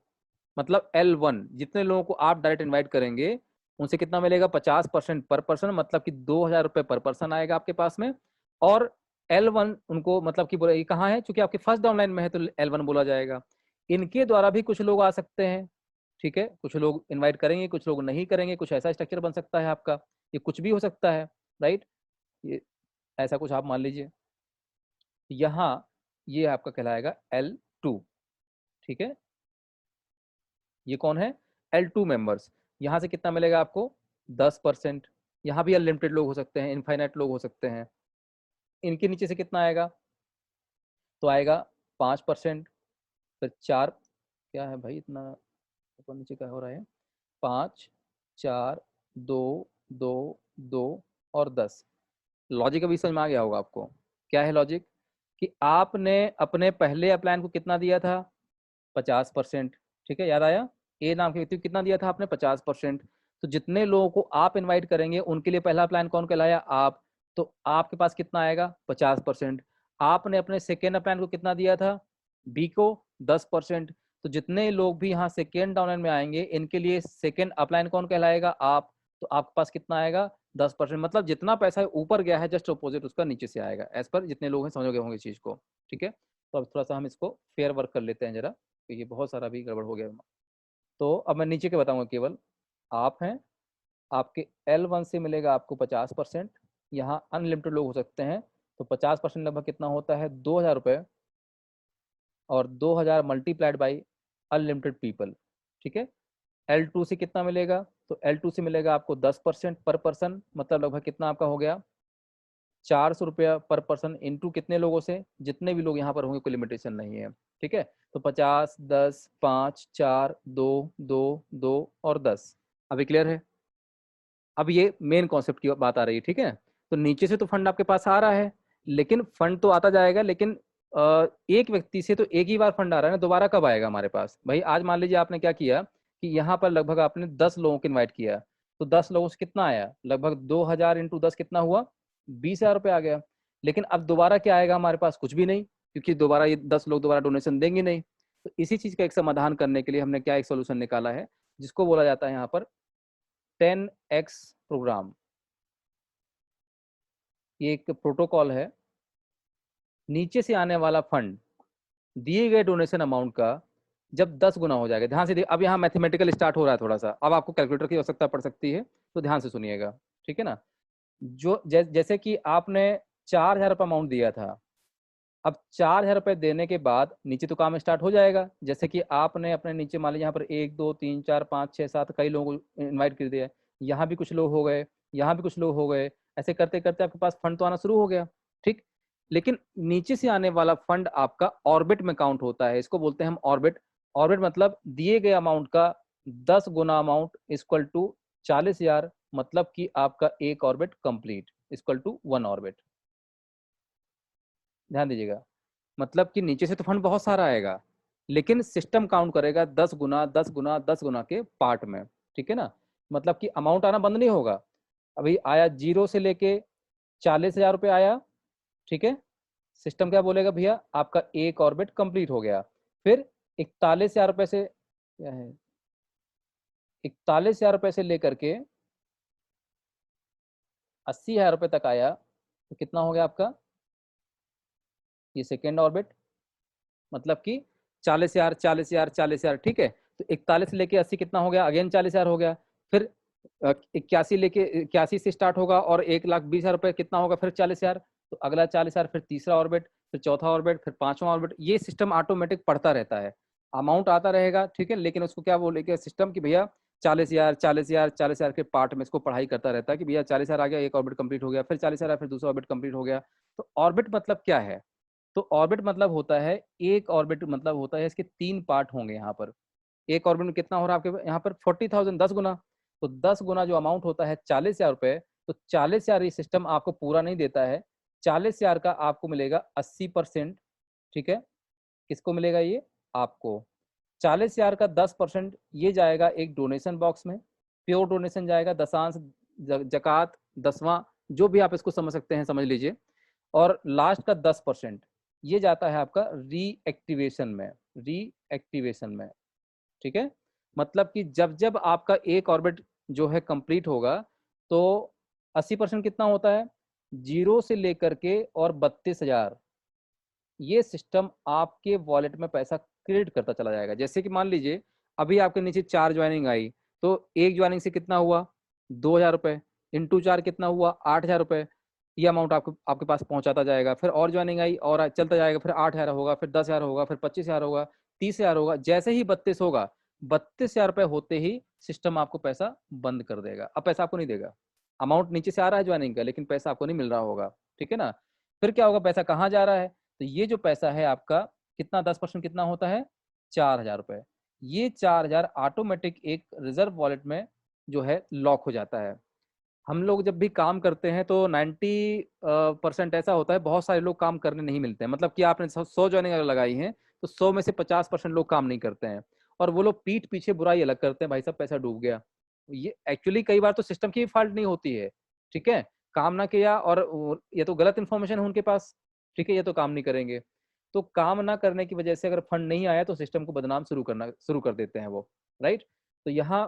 मतलब L1। जितने लोगों को आप डायरेक्ट इनवाइट करेंगे उनसे कितना मिलेगा, 50% पर पर्सन, मतलब कि 2,000 रुपए पर पर्सन आएगा आपके पास में। और L1 उनको मतलब कि बोला, ये कहाँ है, चूंकि आपके फर्स्ट डाउनलाइन में है तो L1 बोला जाएगा। इनके द्वारा भी कुछ लोग आ सकते हैं, ठीक है, कुछ लोग इन्वाइट करेंगे, कुछ लोग नहीं करेंगे, कुछ ऐसा स्ट्रक्चर बन सकता है आपका, ये कुछ भी हो सकता है, राइट। ये ऐसा कुछ आप मान लीजिए। यहाँ ये आपका कहलाएगा L2, ठीक है। ये कौन है, L2 मेंबर्स। यहाँ से कितना मिलेगा आपको, 10%। यहाँ भी अनलिमिटेड लोग हो सकते हैं, इनफाइनाइट लोग हो सकते हैं। इनके नीचे से कितना आएगा, तो आएगा 5%, फिर 4, क्या है भाई इतना ऊपर नीचे क्या हो रहा है, 5, 4, 2, 2, 2 और 10। लॉजिक अभी समझ में आ गया होगा आपको। क्या है लॉजिक, कि आपने अपने पहले अपलाइन को कितना दिया था, 50%, ठीक है, याद आया। ए नाम के व्यक्ति को कितना दिया था आपने, 50%। तो जितने लोगों को आप इनवाइट करेंगे उनके लिए पहला प्लान कौन कहलाया, आप। तो आपके पास कितना आएगा, 50%। आपने अपने सेकेंड प्लान को कितना दिया था, बी को, 10%। तो जितने लोग भी यहाँ सेकेंड डाउनलाइन में आएंगे इनके लिए सेकेंड अपलाइन कौन कहलाएगा, आप। तो आपके पास कितना आएगा 10%, मतलब जितना पैसा ऊपर गया है जस्ट अपोजिट उसका नीचे से आएगा, एज पर जितने लोग हैं समझ गए होंगे इस चीज़ को। ठीक है, तो अब थोड़ा सा हम इसको फेयर वर्क कर लेते हैं जरा, तो ये बहुत सारा भी गड़बड़ हो गया। तो अब मैं नीचे के बताऊंगा केवल। आप हैं, आपके L1 से मिलेगा आपको 50%, यहाँ अनलिमिटेड लोग हो सकते हैं, तो 50% लगभग कितना होता है 2,000 रुपये, और 2,000 मल्टीप्लाइड बाई अनलिमिटेड पीपल। ठीक है, L2 से कितना मिलेगा, तो L2 से मिलेगा आपको 10% पर पर्सन, मतलब लगभग कितना आपका हो गया 400 रुपया पर पर्सन, इंटू कितने लोगों से, जितने भी लोग यहाँ पर होंगे, कोई लिमिटेशन नहीं है। ठीक है, तो 50, 10, 5, 4, 2, 2, 2 और 10। अभी क्लियर है? अब ये मेन कॉन्सेप्ट की बात आ रही है। ठीक है, तो नीचे से तो फंड आपके पास आ रहा है, लेकिन फंड तो आता जाएगा, लेकिन एक व्यक्ति से तो एक ही बार फंड आ रहा है ना, दोबारा कब आएगा हमारे पास भाई? आज मान लीजिए आपने क्या किया कि यहाँ पर लगभग आपने 10 लोगों को इन्वाइट किया, तो 10 लोगों से कितना आया, लगभग 2,000 इंटू 10 कितना हुआ, 20,000 रुपये आ गया। लेकिन अब दोबारा क्या आएगा हमारे पास? कुछ भी नहीं, क्योंकि दोबारा ये 10 लोग दोबारा डोनेशन देंगे नहीं। तो इसी चीज का एक समाधान करने के लिए हमने क्या एक सोल्यूशन निकाला है, जिसको बोला जाता है यहाँ पर 10x प्रोग्राम। ये एक प्रोटोकॉल है, नीचे से आने वाला फंड दिए गए डोनेशन अमाउंट का जब 10 गुना हो जाएगा, ध्यान से अब यहाँ मैथमेटिकल स्टार्ट हो रहा है थोड़ा सा, अब आपको कैलकुलेटर की आवश्यकता पड़ सकती है, तो ध्यान से सुनिएगा। ठीक है ना, जो जैसे कि आपने 4,000 रुपये अमाउंट दिया था, अब 4,000 रुपये देने के बाद नीचे तो काम स्टार्ट हो जाएगा। जैसे कि आपने अपने नीचे मान लीजिए यहाँ पर 1, 2, 3, 4, 5, 6, 7 कई लोगों को इन्वाइट कर दिया, यहाँ भी कुछ लोग हो गए, यहाँ भी कुछ लोग हो गए, ऐसे करते करते आपके पास फंड तो आना शुरू हो गया। ठीक, लेकिन नीचे से आने वाला फंड आपका ऑर्बिट में काउंट होता है, इसको बोलते हैं हम ऑर्बिट। ऑर्बिट मतलब दिए गए अमाउंट का 10 गुना अमाउंट इक्वल टू 40,000, मतलब कि आपका एक orbit complete equal to 1 orbit. ध्यान दीजिएगा, मतलब कि नीचे से तो फंड बहुत सारा आएगा, लेकिन सिस्टम काउंट करेगा 10 गुना 10 गुना 10 गुना के पार्ट में। ठीक है ना, मतलब कि अमाउंट आना बंद नहीं होगा। अभी आया 0 से लेके 40,000 रुपये आया। ठीक है, सिस्टम क्या बोलेगा, भैया आपका एक ऑर्बिट कंप्लीट हो गया। फिर 41,000 रुपये से, क्या है, 41,000 रुपये से लेकर के 80,000 रुपये तक आया, तो कितना हो गया आपका ये सेकेंड ऑर्बिट, मतलब कि 40,000 40,000 40,000। ठीक है, तो 41 लेके 80 कितना हो गया, अगेन 40,000 हो गया। फिर 81 लेके 81 से स्टार्ट होगा और 1,20,000 रुपये कितना होगा, फिर 40,000, तो अगला 40,000, फिर तीसरा ऑर्बिट, फिर चौथा ऑर्बिट, फिर पांचवा ऑर्बिट। ये सिस्टम ऑटोमेटिक पढ़ता रहता है, अमाउंट आता रहेगा। ठीक है, लेकिन उसको क्या बोलेगा सिस्टम की भैया 40,000 40,000 40,000 के पार्ट में इसको पढ़ाई करता रहता है कि भैया 40,000 आ गया, एक ऑर्बिट कंप्लीट हो गया, फिर 40,000 फिर दूसरा ऑर्बिट कंप्लीट हो गया। तो ऑर्बिट मतलब क्या है, तो ऑर्बिट मतलब होता है, एक ऑर्बिट मतलब होता है इसके 3 पार्ट होंगे यहाँ पर। एक ऑर्बिट में कितना हो रहा है आपके यहाँ पर 40,000, 10 गुना, तो 10 गुना जो अमाउंट होता है 40,000 रुपये, तो 40,000 ये सिस्टम आपको पूरा नहीं देता है, 40,000 का आपको मिलेगा 80%। ठीक है, किसको मिलेगा ये, आपको 40,000 का 10% ये जाएगा एक डोनेशन बॉक्स में, प्योर डोनेशन जाएगा, दशांश, जकात, 10वां, जो भी आप इसको समझ सकते हैं समझ लीजिए। और लास्ट का 10% ये जाता है आपका रीएक्टिवेशन में, रीएक्टिवेशन में। ठीक है, मतलब कि जब जब आपका एक ऑर्बिट जो है कंप्लीट होगा, तो 80% कितना होता है, 0 से लेकर के और 32,000, ये सिस्टम आपके वॉलेट में पैसा क्रेडिट करता चला जाएगा। जैसे कि मान लीजिए अभी आपके नीचे 4 ज्वाइनिंग आई, तो एक ज्वाइनिंग से कितना हुआ 2,000 रुपये, इंटू 4 कितना हुआ 8,000 रुपये, ये अमाउंट आपको आपके पास पहुंचाता जाएगा। फिर और ज्वाइनिंग आई और चलता जाएगा, फिर 8,000 होगा, फिर 10,000 होगा, फिर 25,000 होगा, 30,000 होगा, जैसे ही 32 होगा, 32,000 रुपये होते ही सिस्टम आपको पैसा बंद कर देगा। अब पैसा आपको नहीं देगा, अमाउंट नीचे से आ रहा है ज्वाइनिंग का, लेकिन पैसा आपको नहीं मिल रहा होगा। ठीक है ना, फिर क्या होगा, पैसा कहाँ जा रहा है, तो ये जो पैसा है आपका कितना 10% कितना होता है 4,000 रुपये, ये 4,000 ऑटोमेटिक एक रिजर्व वॉलेट में जो है लॉक हो जाता है। हम लोग जब भी काम करते हैं तो 90% ऐसा होता है, बहुत सारे लोग काम करने नहीं मिलते हैं, मतलब कि आपने 100 ज्वाइनिंग अगर लगाई है, तो 100 में से 50% लोग काम नहीं करते हैं, और वो लोग पीठ पीछे बुराई अलग करते हैं, भाई साहब पैसा डूब गया। ये एक्चुअली कई बार तो सिस्टम की फॉल्ट नहीं होती है। ठीक है, काम ना किया, और ये तो गलत इन्फॉर्मेशन है उनके पास। ठीक है, ये तो काम नहीं करेंगे, तो काम ना करने की वजह से अगर फंड नहीं आया तो सिस्टम को बदनाम शुरू कर देते हैं वो, राइट। तो यहाँ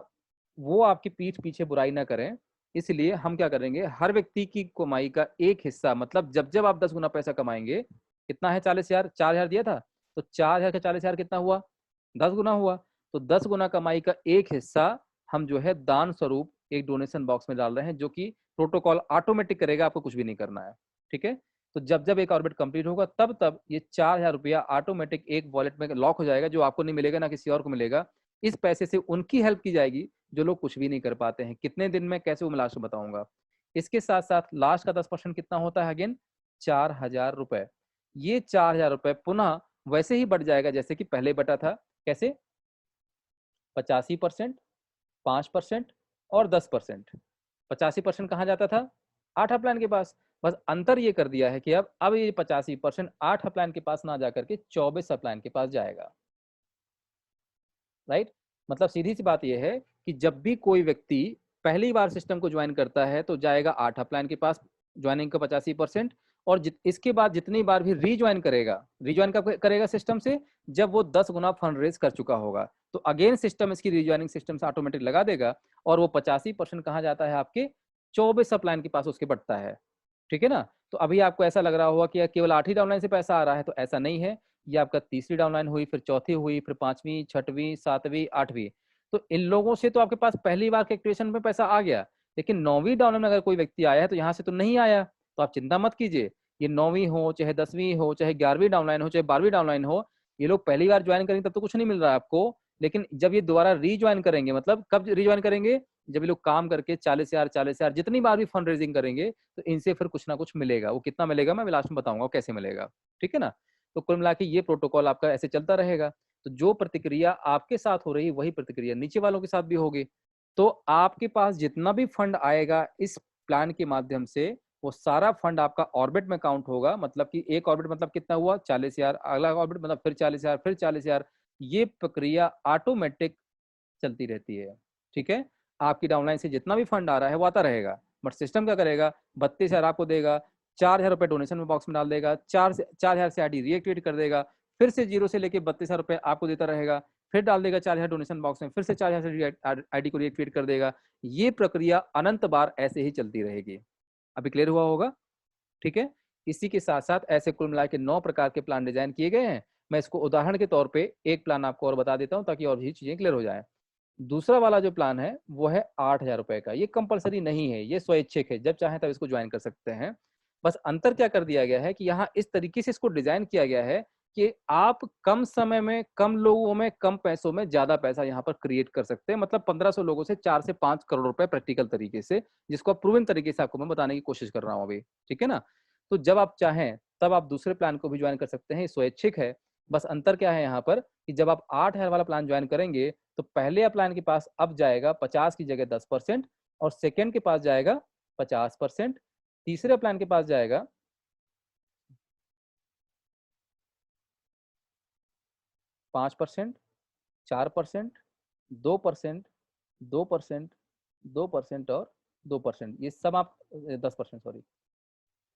वो आपकी पीठ पीछे बुराई ना करें, इसलिए हम क्या करेंगे, हर व्यक्ति की कमाई का एक हिस्सा, मतलब जब जब आप 10 गुना पैसा कमाएंगे, कितना है 40,000, 4,000 दिया था, तो 4,000 का 40,000 कितना हुआ, 10 गुना हुआ। तो 10 गुना कमाई का एक हिस्सा हम जो है दान स्वरूप एक डोनेशन बॉक्स में डाल रहे हैं, जो कि प्रोटोकॉल ऑटोमेटिक करेगा, आपको कुछ भी नहीं करना है। ठीक है, तो जब जब एक ऑर्बिट कंप्लीट होगा तब तब ये 4,000 रुपया ऑटोमेटिक एक वॉलेट में लॉक हो जाएगा, जो आपको नहीं मिलेगा ना किसी और को मिलेगा। इस पैसे से उनकी हेल्प की जाएगी जो लोग कुछ भी नहीं कर पाते हैं। कितने दिन में कैसे, वो मैं लास्ट में बताऊंगा। इसके साथ साथ लास्ट का 10% कितना होता है, अगेन 4,000 रुपए। ये 4,000 रुपए पुनः वैसे ही बढ़ जाएगा जैसे कि पहले बटा था। कैसे, 85%, 5% और 10%। 85% कहाँ जाता था, आठ प्लान के पास। बस अंतर ये कर दिया है कि अब ये 85% आठ प्लान के पास ना जाकर के 24 प्लान के पास जाएगा। राइट, मतलब सीधी सी बात यह है कि जब भी कोई व्यक्ति पहली बार सिस्टम को ज्वाइन करता है तो जाएगा आठ प्लान के पास, ज्वाइनिंग का 85%। और इसके बाद जितनी बार भी रीज्वाइन करेगा, रीज्वाइन कब करेगा सिस्टम से, जब वो 10 गुना फंड रेज कर चुका होगा, तो अगेन सिस्टम इसकी रीज्वाइनिंग सिस्टम से ऑटोमेटिक लगा देगा, और वो 85% कहाँ जाता है, आपके 24 प्लान के पास उसके बढ़ता है। ठीक है ना। तो अभी आपको ऐसा लग रहा होगा कि केवल 8 ही डाउनलाइन से पैसा आ रहा है, तो ऐसा नहीं है। ये आपका तीसरी डाउनलाइन हुई, फिर चौथी हुई, फिर पांचवी, छठवीं, सातवीं, आठवीं। तो इन लोगों से तो आपके पास पहली बार के एक्टिवेशन में पैसा आ गया, लेकिन 9वीं डाउनलाइन में अगर कोई व्यक्ति आया है तो यहाँ से तो नहीं आया। तो आप चिंता मत कीजिए, ये 9वीं हो, चाहे 10वीं हो, चाहे 11वीं डाउनलाइन हो, चाहे 12वीं डाउनलाइन हो, ये लोग पहली बार ज्वाइन करेंगे तब तो कुछ नहीं मिल रहा है आपको। लेकिन जब ये दोबारा रीज्वाइन करेंगे, मतलब कब रीज्वाइन करेंगे, जब ये लोग काम करके 40,000, 40,000 जितनी बार भी फंड रेजिंग करेंगे, तो इनसे फिर कुछ ना कुछ मिलेगा। वो कितना मिलेगा मैं लास्ट में बताऊंगा कैसे मिलेगा। ठीक है ना। तो कुल मिला के ये प्रोटोकॉल आपका ऐसे चलता रहेगा। तो जो प्रतिक्रिया आपके साथ हो रही है वही प्रतिक्रिया नीचे वालों के साथ भी होगी। तो आपके पास जितना भी फंड आएगा इस प्लान के माध्यम से, वो सारा फंड आपका ऑर्बिट में काउंट होगा। मतलब कि एक ऑर्बिट मतलब कितना हुआ, 40,000, अगला ऑर्बिट मतलब फिर 40,000, फिर 40,000। ये प्रक्रिया ऑटोमेटिक चलती रहती है। ठीक है, आपकी डाउनलाइन से जितना भी फंड आ रहा है वो आता रहेगा, बट सिस्टम क्या करेगा, 32,000 आपको देगा, 4,000 रुपए डोनेशन में बॉक्स में डाल देगा, 4,000 से आईडी रीएक्टिवेट कर देगा, फिर से जीरो से लेके 32,000 रुपए आपको देता रहेगा, फिर डाल देगा 4,000 डोनेशन बॉक्स में, फिर से 4,000 से आईडी को रीएक्टिवेट कर देगा। ये प्रक्रिया अनंत बार ऐसे ही चलती रहेगी। अभी क्लियर हुआ होगा। ठीक है, इसी के साथ साथ ऐसे कुल मिला के 9 प्रकार के प्लान डिजाइन किए गए हैं। मैं इसको उदाहरण के तौर पे एक प्लान आपको और बता देता हूं ताकि और भी चीजें क्लियर हो जाए। दूसरा वाला जो प्लान है वो है 8,000 रुपए का। ये कंपलसरी नहीं है, ये स्वैच्छिक है, जब चाहे तब इसको ज्वाइन कर सकते हैं। बस अंतर क्या कर दिया गया है कि यहाँ इस तरीके से इसको डिजाइन किया गया है कि आप कम समय में, कम लोगों में, कम पैसों में ज्यादा पैसा यहाँ पर क्रिएट कर सकते हैं। मतलब 1500 लोगों से 4 से 5 करोड़ रुपए प्रैक्टिकल तरीके से, जिसको प्रूवन तरीके से आपको मैं बताने की कोशिश कर रहा हूँ अभी। ठीक है ना। तो जब आप चाहें तब आप दूसरे प्लान को भी ज्वाइन कर सकते हैं, स्वैच्छिक है। बस अंतर क्या है यहाँ पर कि जब आप 8,000 वाला प्लान ज्वाइन करेंगे तो पहले प्लान के पास अब जाएगा 50 की जगह 10%, और सेकेंड के पास जाएगा 50%, तीसरे प्लान के पास जाएगा 5%, 4%, 2%, 2%, 2% और 2%। ये सब आप 10%, सॉरी,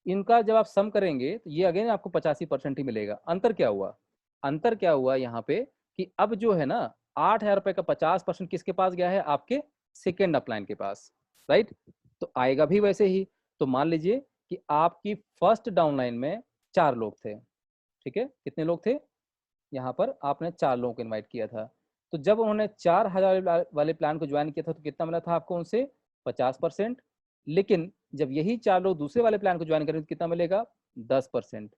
इनका जब आप सम करेंगे तो ये अगेन आपको 85% ही मिलेगा। अंतर क्या हुआ, अंतर क्या हुआ यहाँ पे कि अब जो है ना 8,000 रुपए का 50% किसके पास गया है, आपके सेकेंड अपलाइन के पास। राइट, तो आएगा भी वैसे ही। तो मान लीजिए कि आपकी फर्स्ट डाउनलाइन में 4 लोग थे। ठीक है, कितने लोग थे, यहाँ पर आपने 4 लोगों को इन्वाइट किया था। तो जब उन्होंने 4,000 वाले प्लान को ज्वाइन किया था तो कितना मिला था आपको उनसे, 50%। लेकिन जब यही 4 लोग दूसरे वाले प्लान को ज्वाइन करेंगे तो कितना मिलेगा, 10%।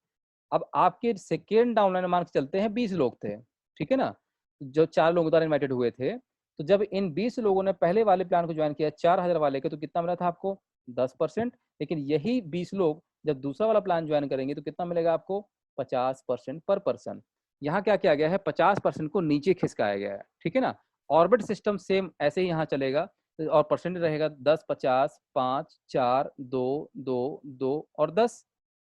अब आपके सेकेंड डाउनलाइन मार्क्स चलते हैं 20 लोग थे। ठीक है ना, जो 4 लोग उधर इन्वाइटेड हुए थे। तो जब इन 20 लोगों ने पहले वाले प्लान को ज्वाइन किया 4,000 वाले के, तो कितना मिला था आपको, 10%। लेकिन यही 20 लोग जब दूसरा वाला प्लान ज्वाइन करेंगे तो कितना मिलेगा आपको, 50% पर पर्सन। यहाँ क्या किया गया है, 50% को नीचे खिसकाया गया है। ठीक है ना। ऑर्बिट सिस्टम सेम ऐसे ही यहाँ चलेगा, और परसेंटेज रहेगा 10, 50, 5, 4, 2, 2, 2 और 10।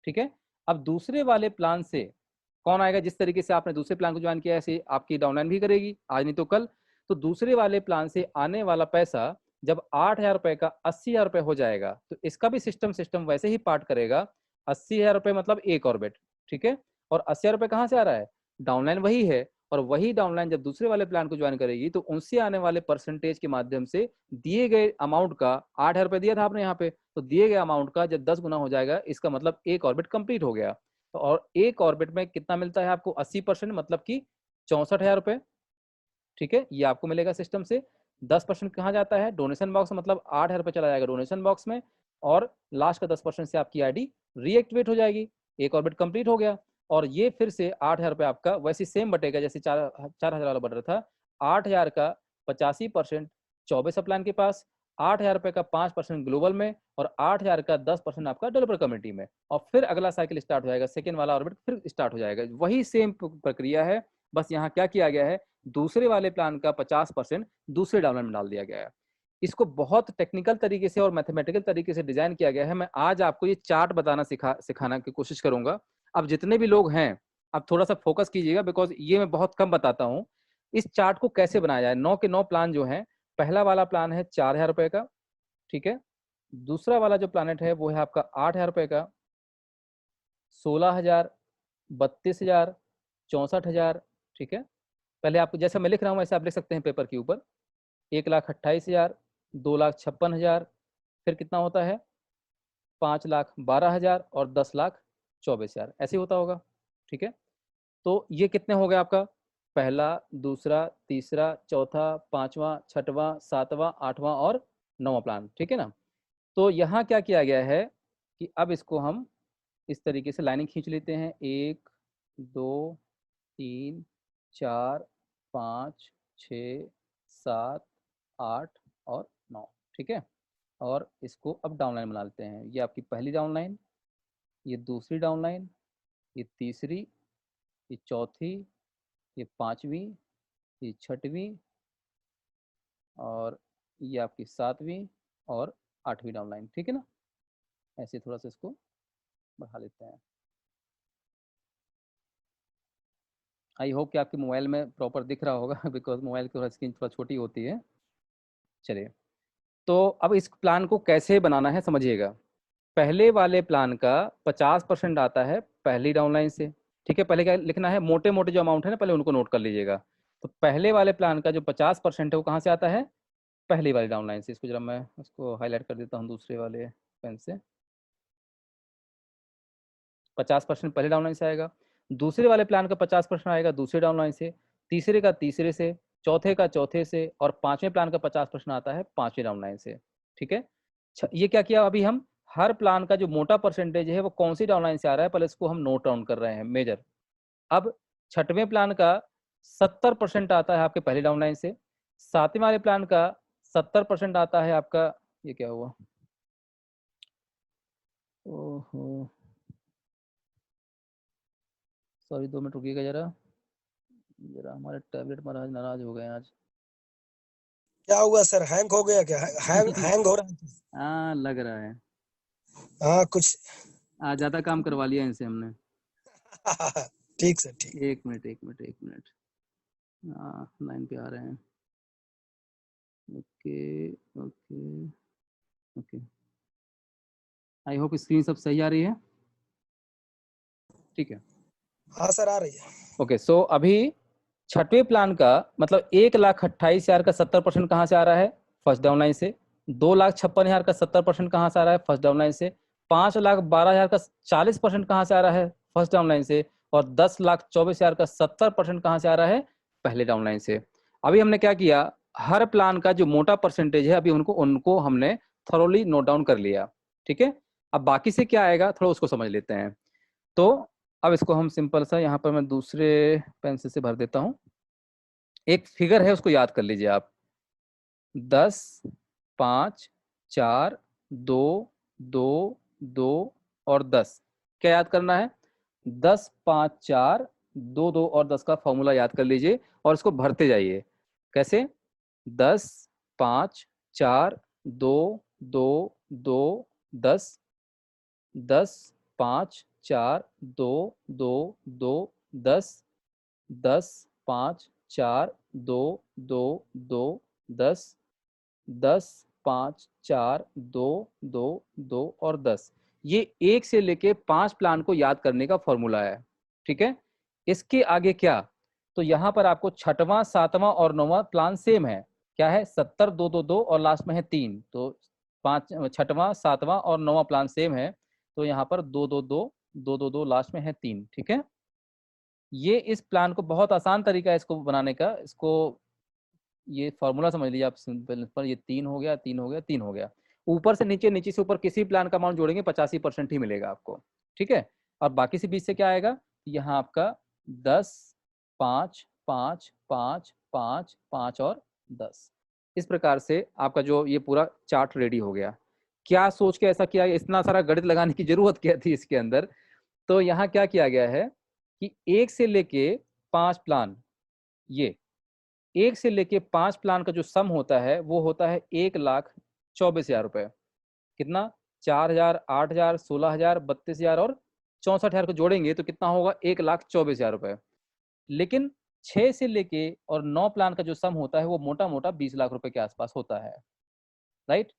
ठीक है, अब दूसरे वाले प्लान से कौन आएगा, जिस तरीके से आपने दूसरे प्लान को ज्वाइन किया ऐसे आपकी डाउनलाइन भी करेगी, आज नहीं तो कल। तो दूसरे वाले प्लान से आने वाला पैसा जब 8,000 रुपए का 80,000 रुपए हो जाएगा, तो इसका भी सिस्टम वैसे ही पार्ट करेगा। 80,000 रुपए मतलब एक ऑर्बिट। ठीक है, और 80,000 रुपए कहाँ से आ रहा है, डाउनलाइन वही है, और वही डाउनलाइन जब दूसरे वाले प्लान को ज्वाइन करेगी तो उनसे आने वाले परसेंटेज के माध्यम से दिए गए अमाउंट का 8,000 रुपये दिया था आपने यहाँ पे, तो दिए गए अमाउंट का जब 10 गुना हो जाएगा, इसका मतलब एक ऑर्बिट कंप्लीट हो गया। तो और एक ऑर्बिट में कितना मिलता है आपको? 80%, मतलब कि 64,000 रुपये। ठीक है, ये आपको मिलेगा सिस्टम से। 10% कहाँ जाता है? डोनेशन बॉक्स, मतलब 8,000 रुपये चला जाएगा डोनेशन बॉक्स में, और लास्ट का 10% से आपकी आईडी रीएक्टिवेट हो जाएगी। एक ऑर्बिट कंप्लीट हो गया, और ये फिर से 8,000 रुपये आपका वैसे सेम बटेगा जैसे 4,000 वाला बट रहा था। 8,000 का 85% 24 प्लान के पास, 8,000 रुपये का 5% ग्लोबल में, और 8,000 का 10% आपका डेवलपर कम्युनिटी में। और फिर अगला साइकिल स्टार्ट हो जाएगा, सेकेंड वाला ऑर्बिट फिर स्टार्ट हो जाएगा। वही सेम प्रक्रिया है, बस यहाँ क्या किया गया है, दूसरे वाले प्लान का 50% दूसरे डाउनलाइन में डाल दिया गया है। इसको बहुत टेक्निकल तरीके से और मैथमेटिकल तरीके से डिजाइन किया गया है। मैं आज आपको ये चार्ट बताना सिखाना की कोशिश करूंगा। अब जितने भी लोग हैं, अब थोड़ा सा फोकस कीजिएगा, बिकॉज ये मैं बहुत कम बताता हूँ। इस चार्ट को कैसे बनाया जाए? 9 के 9 प्लान जो है, पहला वाला प्लान है 4,000 रुपए का, ठीक है। दूसरा वाला जो प्लानेट है वो है आपका 8,000 रुपए का, 16,000, 32,000, 64,000, ठीक है। पहले आपको जैसा मैं लिख रहा हूँ वैसे आप लिख सकते हैं पेपर के ऊपर। 1,28,000, 2,56,000, फिर कितना होता है? 5,12,000 और 10,24,000, ऐसे होता होगा, ठीक है। तो ये कितने हो गए आपका? पहला, दूसरा, तीसरा, चौथा, पांचवा, छठवां, सातवां, आठवां और 9वां प्लान, ठीक है ना। तो यहाँ क्या किया गया है कि अब इसको हम इस तरीके से लाइनिंग खींच लेते हैं। 1, 2, 3, 4, 5, 6, 7, 8 और 9, ठीक है। और इसको अब डाउनलाइन बना लेते हैं। ये आपकी पहली डाउनलाइन, ये दूसरी डाउनलाइन, ये तीसरी, ये चौथी, ये पांचवी, ये छठवीं, और ये आपकी सातवीं और आठवीं डाउनलाइन, ठीक है ना। ऐसे थोड़ा सा इसको बढ़ा लेते हैं। आई होप कि आपके मोबाइल में प्रॉपर दिख रहा होगा बिकॉज मोबाइल की स्क्रीन थोड़ा छोटी होती है। चलिए, तो अब इस प्लान को कैसे बनाना है समझिएगा। पहले वाले प्लान का 50% आता है पहली डाउनलाइन से, ठीक है। पहले क्या लिखना है? मोटे मोटे जो अमाउंट है ना, पहले उनको नोट कर लीजिएगा। तो पहले वाले प्लान का जो 50% है वो कहाँ से आता है? पहली वाली डाउनलाइन से। इसको जरा मैं उसको हाईलाइट कर देता हूँ दूसरे वाले पेन से। 50% पहले डाउनलाइन से आएगा, दूसरे वाले प्लान का 50% आएगा दूसरे डाउनलाइन से, तीसरे का तीसरे से, चौथे का चौथे से, और पांचवें प्लान का 50% आता है पांचवें डाउनलाइन से, ठीक है। ये क्या किया अभी हम? हर प्लान का जो मोटा परसेंटेज है वो कौन सी डाउनलाइन से आ रहा है, पहले इसको हम नोट डाउन कर रहे हैं, मेजर। अब छठवें प्लान का 70% आता है आपके पहले डाउनलाइन से, सातवें वाले प्लान का 70% आता है आपका, ये क्या हुआ, ओहो सॉरी 2 मिनट रुकिएगा जरा। जरा हमारे टैबलेट महाराज नाराज हो गए आज। क्या हुआ सर, हैंग हो गया क्या? हैंग हो रहा है? हाँ लग रहा है, हाँ कुछ। आज ज्यादा काम करवा लिया इनसे हमने। ठीक सर, ठीक। एक मिनट एक मिनट एक मिनट, हाँ लाइन पे आ रहे हैं। Okay okay okay, I hope screen सब सही आ रही है, ठीक है। हाँ सर, आ रही है। ओके, सो अभी छठवें प्लान का मतलब 1,28,000 का 70% कहाँ से आ रहा है? फर्स्ट डाउनलाइन से। 2,56,000 का 70% कहाँ से आ रहा है? फर्स्ट डाउनलाइन से। 5,12,000 का 40% कहाँ से आ रहा है? फर्स्ट डाउनलाइन से। और 10,24,000 का 70% कहाँ से आ रहा है? पहले डाउनलाइन से। अभी हमने क्या किया, हर प्लान का जो मोटा परसेंटेज है अभी उनको उनको हमने थोरोली नोट डाउन कर लिया, ठीक है। अब बाकी से क्या आएगा थोड़ा उसको समझ लेते हैं। तो अब इसको हम सिंपल सा यहाँ पर मैं दूसरे पेंसिल से भर देता हूँ। एक फिगर है उसको याद कर लीजिए आप। 10, 5, 4, 2, 2, 2 और 10। क्या याद करना है? 10, 5, 4, 2, 2 और 10 का फॉर्मूला याद कर लीजिए और इसको भरते जाइए। कैसे? 10, 5, 4, 2, 2, 2, 10, 10, 5, 4, 2, 2, 2, 10, 10, 5, 4, 2, 2, 2, 10, 10, 5, 4, 2, 2, 2 और 10। ये 1 से लेके 5 प्लान को याद करने का फॉर्मूला है, ठीक है। इसके आगे क्या? तो यहाँ पर आपको छठवां, सातवां और नौवां प्लान सेम है। क्या है? 70, 2, 2, 2 और लास्ट में है 3। तो पांच, छठवां, सातवां और नौवां प्लान सेम है। तो यहाँ पर 2, 2, 2, 2, 2, 2, लास्ट में है 3। ठीक है, ये इस प्लान को बहुत आसान तरीका है इसको बनाने का। इसको ये फॉर्मूला समझ लीजिए आप सिंपल पर, ये 3 हो गया, 3 हो गया, 3 हो गया। ऊपर से नीचे, नीचे से ऊपर किसी प्लान का अमाउंट जोड़ेंगे 85% ही मिलेगा आपको। ठीक है, और बाकी से बीच से क्या आएगा? यहाँ आपका 10, 5, 5, 5, 5, 5 और 10। इस प्रकार से आपका जो ये पूरा चार्ट रेडी हो गया। क्या सोच के ऐसा किया? इतना सारा गणित लगाने की जरूरत क्या थी इसके अंदर? तो यहाँ क्या किया गया है कि 1 से लेके 5 प्लान, ये 1 से लेके 5 प्लान का जो सम होता है वो होता है 1,24,000 रुपए। कितना? 4,000, 8,000, 16,000, 32,000 और 64,000 को जोड़ेंगे तो कितना होगा? 1,24,000 रुपए। लेकिन 6 से लेके और 9 प्लान का जो सम होता है वो मोटा मोटा 20 लाख रुपए के आसपास होता है। राइट,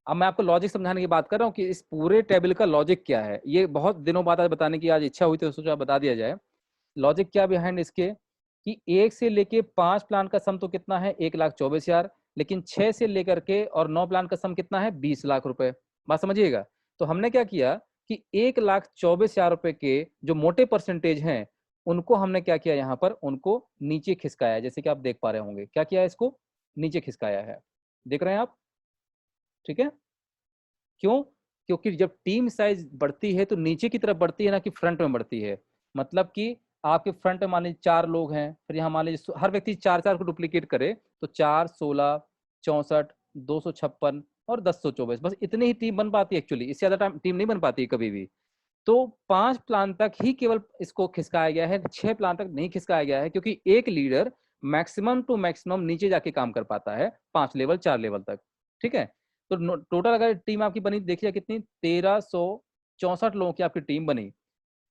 अब मैं आपको लॉजिक समझाने की बात कर रहा हूँ कि इस पूरे टेबल का लॉजिक क्या है। ये बहुत दिनों बाद आज बताने की आज इच्छा हुई तो सोचा बता दिया जाए। लॉजिक क्या बिहाइंड इसके कि 1 से लेके 5 प्लान का सम तो कितना है? 1,24,000। लेकिन 6 से लेकर के और 9 प्लान का सम कितना है? 20 लाख रुपए। बात समझिएगा। तो हमने क्या किया कि 1,24,000 रुपए के जो मोटे परसेंटेज हैं उनको हमने क्या किया? यहाँ पर उनको नीचे खिसकाया, जैसे कि आप देख पा रहे होंगे। क्या किया है? इसको नीचे खिसकाया है। देख रहे हैं आप? ठीक है, क्यों? क्योंकि जब टीम साइज बढ़ती है तो नीचे की तरफ बढ़ती है, ना कि फ्रंट में बढ़ती है। मतलब कि आपके फ्रंट में मान लीजिए 4 लोग हैं, फिर यहाँ मान लीजिए हर व्यक्ति 4 4 को डुप्लीकेट करे तो 4, 16, 64, 256 और 1024, बस इतनी ही टीम बन पाती है एक्चुअली। इससे ज्यादा टीम नहीं बन पाती है कभी भी। तो 5 प्लान तक ही केवल इसको खिसकाया गया है, 6 प्लान तक नहीं खिसकाया गया है, क्योंकि एक लीडर मैक्सिमम टू मैक्सिमम नीचे जाके काम कर पाता है 5 लेवल, 4 लेवल तक। ठीक है, तो टोटल अगर टीम आपकी बनी देखिए कितनी, 1,364 लोगों की आपकी टीम बनी।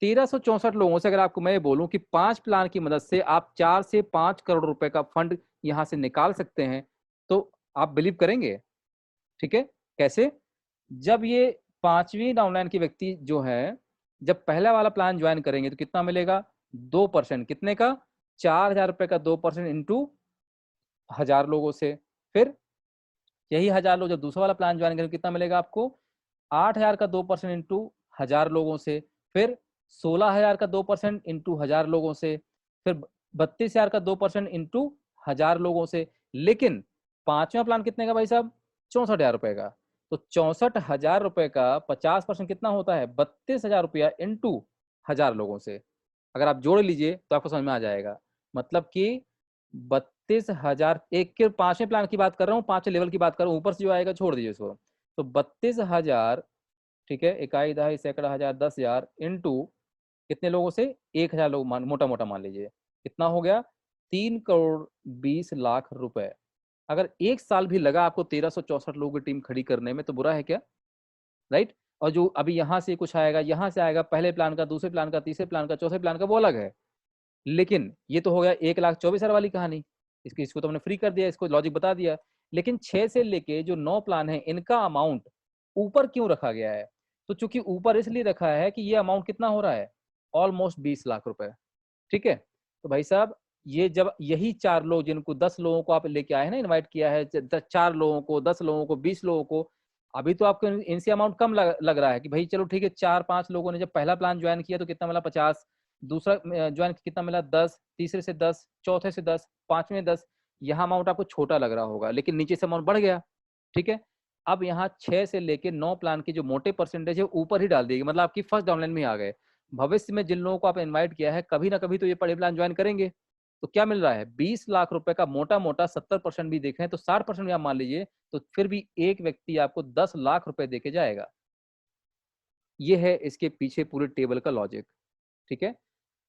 1,364 लोगों से अगर आपको मैं बोलूं कि 5 प्लान की मदद से आप 4 से 5 करोड़ रुपए का फंड यहां से निकाल सकते हैं, तो आप बिलीव करेंगे? ठीक है, कैसे? जब ये 5वीं डाउनलाइन के व्यक्ति जो है, जब पहला वाला प्लान ज्वाइन करेंगे तो कितना मिलेगा? 2%। कितने का? 4,000 रुपए का 2% इंटू 1,000 लोगों से। फिर यही 1,000 लोग जब दूसरा वाला प्लान ज्वाइन करेंगे कितना मिलेगा आपको? 8,000 का 2% इंटू 1,000 लोगों से। फिर 16,000 का 2% इंटू 1,000 लोगों से। फिर 32,000 का 2% इंटू 1,000 लोगों से। लेकिन 5वां प्लान कितने का भाई साहब? 64,000 रुपए का। तो 64,000 रुपए का 50% कितना होता है? 32,000 रुपया इंटू 1,000 लोगों से। अगर आप जोड़ लीजिए तो आपको समझ में आ जाएगा। मतलब कि 32,000, एक के 5वें प्लान की बात कर रहा हूँ, 5वें लेवल की बात कर रहा हूँ, ऊपर से जो आएगा छोड़ दीजिए उसको। तो 32,000, ठीक है, इकाई, दहाई, सैकड़ा, हजार, 10,000 इंटू कितने लोगों से? 1,000 लोग, मोटा मोटा मान लीजिए। कितना हो गया? 3,20,00,000 रुपए। अगर एक साल भी लगा आपको 1,364 लोगों की टीम खड़ी करने में तो बुरा है क्या? राइट। और जो अभी यहाँ से कुछ आएगा, यहाँ से आएगा, पहले प्लान का, दूसरे प्लान का, तीसरे प्लान का, चौथे प्लान का, वो अलग है। लेकिन ये तो हो गया 1,24,000 वाली कहानी। इसको तो हमने फ्री कर दिया, इसको लॉजिक बता दिया। लेकिन 6 से लेके जो 9 प्लान है इनका अमाउंट ऊपर क्यों रखा गया है? तो चूंकि ऊपर इसलिए रखा है कि ये अमाउंट कितना हो रहा है? ऑलमोस्ट 20 लाख रुपए। ठीक है, तो भाई साहब ये जब यही 4 लोग, जिनको 10 लोगों को आप लेके आए हैं ना, इनवाइट किया है, 4 लोगों को, 10 लोगों को, 20 लोगों को, अभी तो आपको इनसे अमाउंट कम लग रहा है कि भाई चलो ठीक है, 4 5 लोगों ने जब पहला प्लान ज्वाइन किया तो कितना मिला? 50। दूसरा ज्वाइन कितना मिला? 10। तीसरे से 10, चौथे से 10, 5वें 10। यहाँ अमाउंट आपको छोटा लग रहा होगा, लेकिन नीचे से अमाउंट बढ़ गया। ठीक है, अब यहाँ 6 से लेके 9 प्लान की जो मोटे परसेंटेज है ऊपर ही डाल देगी, मतलब आपकी फर्स्ट डाउनलाइन में आ गए। भविष्य में जिन लोगों को आप इनवाइट किया है, कभी ना कभी तो ये बड़े प्लान ज्वाइन करेंगे। तो क्या मिल रहा है? 20 लाख रुपए का मोटा मोटा 70% भी देखें तो 60% भी आप मान लीजिए, तो फिर भी एक व्यक्ति आपको 10 लाख रुपए देके जाएगा। ये है इसके पीछे पूरे टेबल का लॉजिक। ठीक है,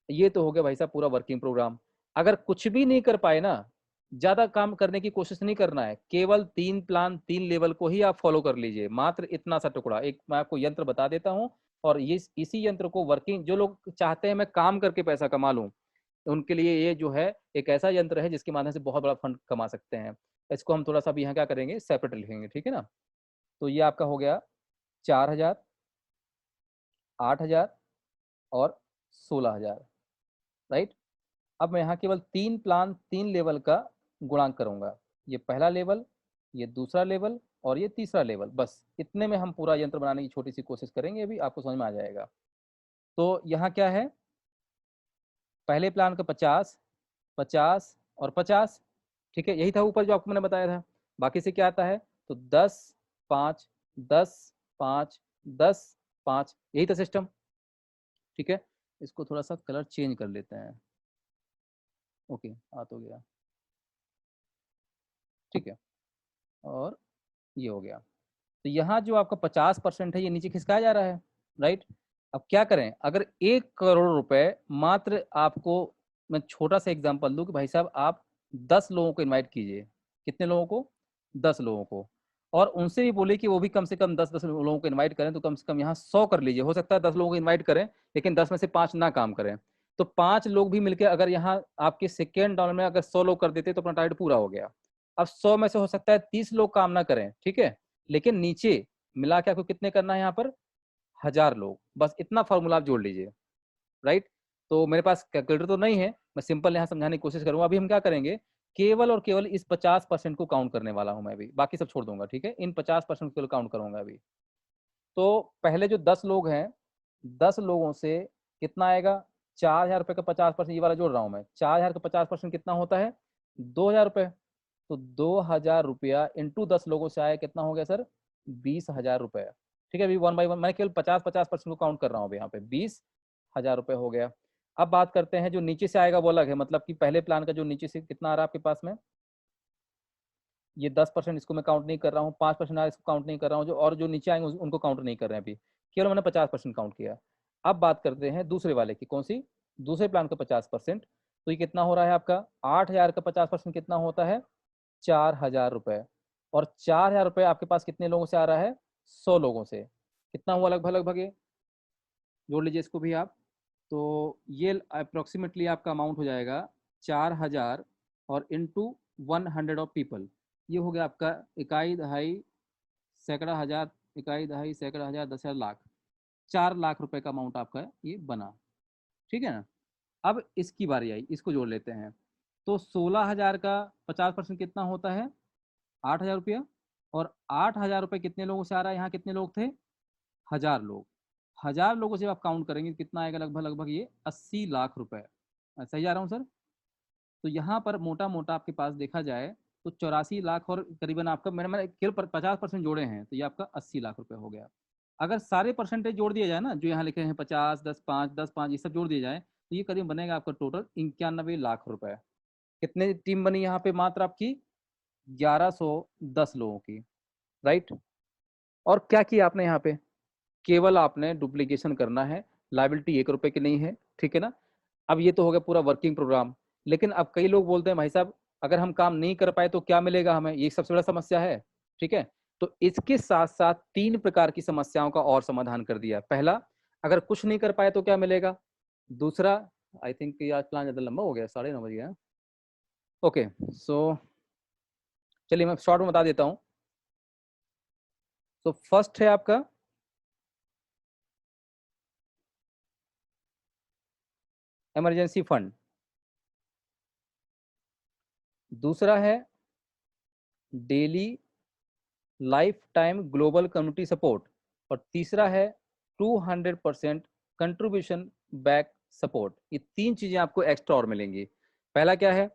ये तो हो गया भाई साहब पूरा वर्किंग प्रोग्राम। अगर कुछ भी नहीं कर पाए ना, ज्यादा काम करने की कोशिश नहीं करना है, केवल 3 प्लान, 3 लेवल को ही आप फॉलो कर लीजिए। मात्र इतना सा टुकड़ा, एक मैं आपको यंत्र बता देता हूँ, और ये इसी यंत्र को वर्किंग, जो लोग चाहते हैं मैं काम करके पैसा कमा लूं, उनके लिए ये जो है एक ऐसा यंत्र है जिसके माध्यम से बहुत बड़ा फंड कमा सकते हैं। इसको हम थोड़ा सा भी यहाँ क्या करेंगे, सेपरेट लिखेंगे। ठीक है ना? तो ये आपका हो गया 4,000, 8,000 और 16,000। राइट। अब मैं यहाँ केवल 3 प्लान 3 लेवल का गुणांक करूंगा, ये पहला लेवल, ये दूसरा लेवल और ये तीसरा लेवल, बस इतने में हम पूरा यंत्र बनाने की छोटी सी कोशिश करेंगे, अभी आपको समझ में आ जाएगा। तो यहाँ क्या है, पहले प्लान का 50, 50 और 50, ठीक है, यही था ऊपर जो आपको मैंने बताया था। बाकी से क्या आता है, तो 10, 5, 10, 5, 10, 5, यही था सिस्टम, ठीक है। इसको थोड़ा सा कलर चेंज कर लेते हैं, ओके आ तो गया, ठीक है, और ये हो गया। तो यहाँ जो आपका 50% है ये नीचे खिसकाया जा रहा है, राइट। अब क्या करें, अगर 1 करोड़ रुपए मात्र आपको, मैं छोटा सा एग्जांपल दूं कि भाई साहब आप 10 लोगों को इनवाइट कीजिए, कितने लोगों को, 10 लोगों को, और उनसे भी बोले कि वो भी कम से कम 10-10 लोगों को इनवाइट करें, तो कम से कम यहाँ 100 कर लीजिए। हो सकता है 10 लोगों को इनवाइट करें लेकिन 10 में से 5 ना काम करें, तो 5 लोग भी मिलकर अगर यहाँ आपके सेकेंड राउंड में अगर 100 लोग कर देते तो अपना टारगेट पूरा हो गया। अब 100 में से हो सकता है 30 लोग काम ना करें, ठीक है, लेकिन नीचे मिला के आपको कितने करना है यहाँ पर, 1000 लोग, बस इतना फॉर्मूला आप जोड़ लीजिए, राइट। तो मेरे पास कैलकुलेटर तो नहीं है, मैं सिंपल यहाँ समझाने की कोशिश करूंगा। अभी हम क्या करेंगे, केवल और केवल इस 50% को काउंट करने वाला हूं मैं अभी, बाकी सब छोड़ दूंगा, ठीक है, इन 50% को काउंट करूंगा अभी। तो पहले जो 10 लोग हैं, 10 लोगों से कितना आएगा, 4000 रुपये का 50%, ये वाला जोड़ रहा हूँ मैं, 4000 का 50% कितना होता है, 2000 रुपये। तो 2000 रुपया इंटू 10 लोगों से आया, कितना हो गया सर, 20,000 रुपये, ठीक है। अभी 1 बाई 1 मैं केवल 50% को काउंट कर रहा हूँ अभी यहाँ पे, 20,000 रुपये हो गया। अब बात करते हैं जो नीचे से आएगा वो अलग है, मतलब कि पहले प्लान का जो नीचे से कितना आ रहा है आपके पास में, ये 10%, इसको मैं काउंट नहीं कर रहा हूँ, 5% आ रहा है, इसको काउंट नहीं कर रहा हूँ, जो और जो नीचे आएंगे उनको काउंट नहीं कर रहे हैं अभी, केवल मैंने 50% काउंट किया। अब बात करते हैं दूसरे वाले की, कौन सी, दूसरे प्लान का 50%, तो ये कितना हो रहा है आपका, 8000 का 50% कितना होता है, 4000 रुपये। और 4000 रुपये आपके पास कितने लोगों से आ रहा है, 100 लोगों से, कितना हुआ लगभग लगभग, ये जोड़ लीजिए इसको भी आप। तो ये अप्रोक्सीमेटली आपका अमाउंट हो जाएगा 4000 और इंटू 100 ऑफ पीपल, ये हो गया आपका इकाई दहाई सैकड़ा हजार, इकाई दहाई सैकड़ा हजार, 10,000, लाख, 4 लाख रुपए का अमाउंट आपका ये बना, ठीक है ना। अब इसकी बारी आई, इसको जोड़ लेते हैं। तो 16,000 का 50% कितना होता है, 8,000 रुपया, और 8,000 रुपये कितने लोगों से आ रहा है, यहाँ कितने लोग थे, 1000 लोग, 1000 लोगों से आप काउंट करेंगे कितना आएगा, लगभग लगभग ये 80 लाख रुपए, सही जा रहा हूँ सर। तो यहाँ पर मोटा मोटा आपके पास देखा जाए तो 84 लाख, और करीबन आपका मैंने केवल 50% जोड़े हैं, तो ये आपका 80 लाख रुपए हो गया। अगर सारे परसेंटेज जोड़ दिए जाए ना, जो यहाँ लिखे हैं 50, 10, 5, 10, 5, ये सब जोड़ दिए जाए, तो ये करीब बनेगा आपका टोटल 91 लाख रुपए। कितने टीम बनी यहाँ पे, मात्र आपकी 1110 लोगों की, राइट। और क्या किया आपने यहाँ पे, केवल आपने डुप्लीकेशन करना है, लाइबिलिटी 1 रुपए की नहीं है, ठीक है ना। अब ये तो हो गया पूरा वर्किंग प्रोग्राम, लेकिन अब कई लोग बोलते हैं भाई साहब अगर हम काम नहीं कर पाए तो क्या मिलेगा हमें, ये सबसे बड़ा समस्या है, ठीक है। तो इसके साथ साथ 3 प्रकार की समस्याओं का और समाधान कर दिया। पहला, अगर कुछ नहीं कर पाए तो क्या मिलेगा। दूसरा, आई थिंक आज प्लान ज्यादा लंबा हो गया, 9:30 बज गया, ओके। सो चलिए मैं शॉर्ट में बता देता हूँ। तो फर्स्ट है आपका इमरजेंसी फंड, दूसरा है daily life time global community support, और तीसरा है 200% कंट्रीब्यूशन बैक सपोर्ट। ये 3 चीजें आपको एक्स्ट्रा और मिलेंगी। पहला क्या है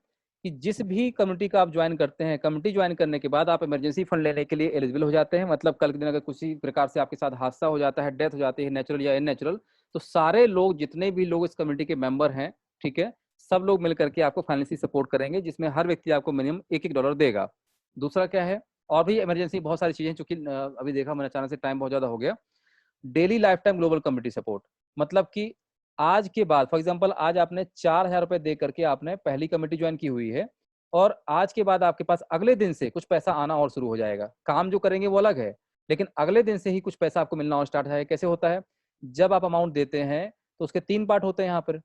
कि जिस भी कम्युनिटी का आप ज्वाइन करते हैं, कम्युनिटी ज्वाइन करने के बाद आप इमरजेंसी फंड लेने के लिए एलिजिबल हो जाते हैं। मतलब कल के दिन अगर किसी प्रकार से आपके साथ हादसा हो जाता है, डेथ हो जाती है, नेचुरल या इननेचुरल, तो सारे लोग, जितने भी लोग इस कम्युनिटी के मेंबर हैं, ठीक है, सब लोग मिलकर के आपको फाइनेंशियली सपोर्ट करेंगे, जिसमें हर व्यक्ति आपको मिनिमम $1 देगा। दूसरा क्या है, और भी इमरजेंसी बहुत सारी चीजें, चूंकि अभी देखा मैंने अचानक से टाइम बहुत ज्यादा हो गया। Daily life time global community support, मतलब कि आज के बाद, फॉर एग्जांपल आज आपने 4000 रुपए दे करके आपने पहली कमेटी ज्वाइन की हुई है, और आज के बाद आपके पास अगले दिन से कुछ पैसा आना और शुरू हो जाएगा। काम जो करेंगे वो अलग है, लेकिन अगले दिन से ही कुछ पैसा आपको मिलना और स्टार्ट है। कैसे होता है, जब आप अमाउंट देते हैं तो उसके 3 पार्ट होते हैं यहाँ पर,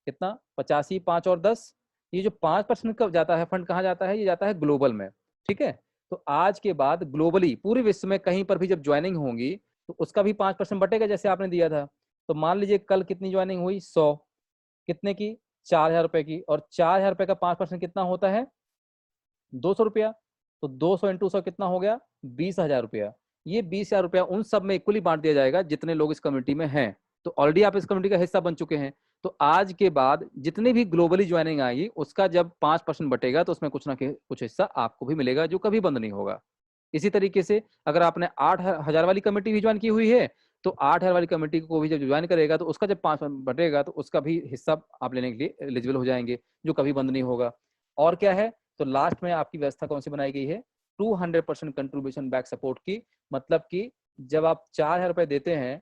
कितना, 85, 5 और 10। ये जो 5% का जाता है फंड, कहाँ जाता है, ये जाता है ग्लोबल में, ठीक है। तो आज के बाद ग्लोबली पूरे विश्व में कहीं पर भी जब ज्वाइनिंग होंगी तो उसका भी 5% बटेगा, जैसे आपने दिया था। तो मान लीजिए कल कितनी ज्वाइनिंग हुई, 100, कितने की, 4,000 रुपए की, और 4,000 रुपए का 5% कितना होता है? 200 रुपया। तो 200 इंटू 100 कितना हो गया? 20,000 रुपया। ये 20,000 रुपया उन सब में इक्वली बांट दिया जाएगा जितने लोग इस कम्युनिटी में हैं। तो ऑलरेडी आप इस कम्युनिटी का हिस्सा बन चुके हैं, तो आज के बाद जितनी भी ग्लोबली ज्वाइनिंग आएगी उसका जब 5% बटेगा तो उसमें कुछ ना कुछ हिस्सा आपको भी मिलेगा, जो कभी बंद नहीं होगा। इसी तरीके से अगर आपने 8,000 वाली कमेटी भी ज्वाइन की हुई है, तो 8,000 वाली कमेटी को भी जब ज्वाइन करेगा तो उसका जब 5 बटेगा तो उसका भी हिस्सा आप लेने के लिए एलिजिबल हो जाएंगे, जो कभी बंद नहीं होगा। और क्या है, तो लास्ट में आपकी व्यवस्था कौन सी बनाई गई है? 200% कंट्रीब्यूशन बैक सपोर्ट की। मतलब कि जब आप 4,000 रुपए देते हैं,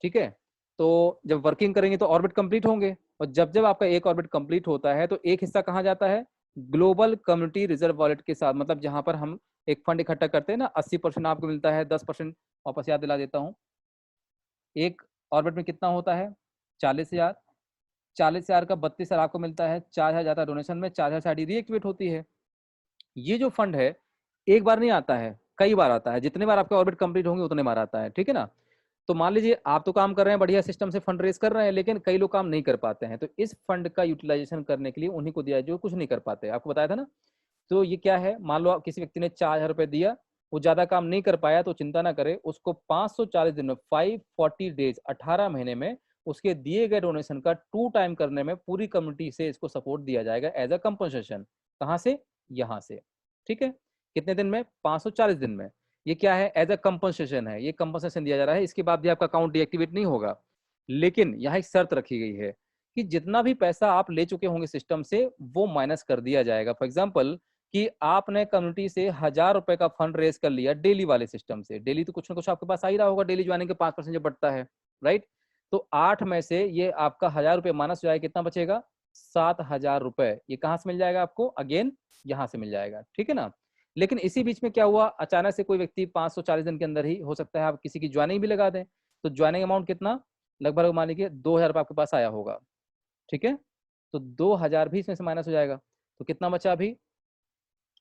ठीक है, तो जब वर्किंग करेंगे तो ऑर्बिट कंप्लीट होंगे, और जब जब आपका एक ऑर्बिट कंप्लीट होता है तो एक हिस्सा कहाँ जाता है? ग्लोबल कम्युनिटी रिजर्व वॉलेट के साथ। मतलब जहां पर हम एक फंड इकट्ठा करते हैं ना, 80% आपको मिलता है, 10% वापस याद दिला देता हूँ। एक ऑर्बिट में कितना होता है? 40,000। 40,000 का 32,000 आपको मिलता है, 4,000 जाता है डोनेशन में, 4,000 साड़ी रीएक्टिवेट होती है। ये जो फंड है एक बार नहीं आता है, कई बार आता है। जितने बार आपके ऑर्बिट कंप्लीट होंगे उतने बार आता है, ठीक है ना। तो मान लीजिए आप तो काम कर रहे हैं, बढ़िया सिस्टम से फंड रेज कर रहे हैं, लेकिन कई लोग काम नहीं कर पाते हैं, तो इस फंड का यूटिलाइजेशन करने के लिए उन्हीं को दिया जो कुछ नहीं कर पाते। आपको बताया था ना। तो ये क्या है, मान लो किसी व्यक्ति ने 4,000 रुपए दिया, वो ज्यादा काम नहीं कर पाया, तो चिंता ना करे, उसको 540 दिन में, 540 डेज, 18 महीने में उसके दिए गए डोनेशन का 2 टाइम करने में पूरी कम्युनिटी से इसको सपोर्ट दिया जाएगा एज अ कंपनसेशन। कहां से? यहां से। ठीक है, कितने दिन में? 540 दिन में। ये क्या है? एज अ कंपनसेशन है, ये कंपनसेशन दिया जा रहा है। इसके बाद भी आपका अकाउंट डीएक्टिवेट नहीं होगा, लेकिन यहाँ एक शर्त रखी गई है कि जितना भी पैसा आप ले चुके होंगे सिस्टम से वो माइनस कर दिया जाएगा। फॉर एग्जाम्पल कि आपने कम्युनिटी से 1,000 रुपए का फंड रेज कर लिया डेली वाले सिस्टम से, डेली तो कुछ ना कुछ आपके पास आ ही रहा होगा, डेली ज्वाइनिंग के 5% जब बढ़ता है, राइट। तो 8 में से ये आपका 1,000 रुपए माइनस हो जाएगा, कितना बचेगा? 7,000 रुपए। ये कहां से मिल जाएगा आपको? अगेन यहां से मिल जाएगा, ठीक है ना। लेकिन इसी बीच में क्या हुआ, अचानक से कोई व्यक्ति 540 दिन के अंदर ही हो सकता है आप किसी की ज्वाइनिंग भी लगा दें, तो ज्वाइनिंग अमाउंट कितना? लगभग मान लीजिए 2,000 रुपए आपके पास आया होगा, ठीक है। तो 2,000 भी इसमें से माइनस हो जाएगा, तो कितना बचा अभी?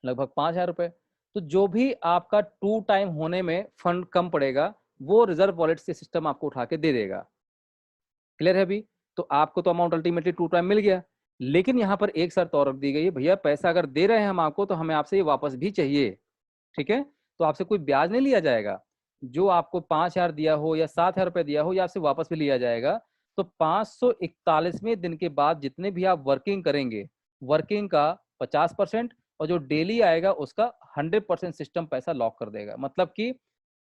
लगभग 5,000 रुपए। तो जो भी आपका 2 टाइम होने में फंड कम पड़ेगा वो रिजर्व वॉलेट से सिस्टम आपको उठा के दे देगा। क्लियर है अभी? तो आपको तो अमाउंट अल्टीमेटली 2 टाइम मिल गया, लेकिन यहाँ पर एक शर्त और रख दी गई है, भैया पैसा अगर दे रहे हैं हम आपको तो हमें आपसे ये वापस भी चाहिए, ठीक है। तो आपसे कोई ब्याज नहीं लिया जाएगा, जो आपको 5,000 दिया हो या 7,000 रुपए दिया हो या आपसे वापस भी लिया जाएगा। तो 541वें दिन के बाद जितने भी आप वर्किंग करेंगे, वर्किंग का 50% और जो डेली आएगा उसका 100% सिस्टम पैसा लॉक कर देगा। मतलब कि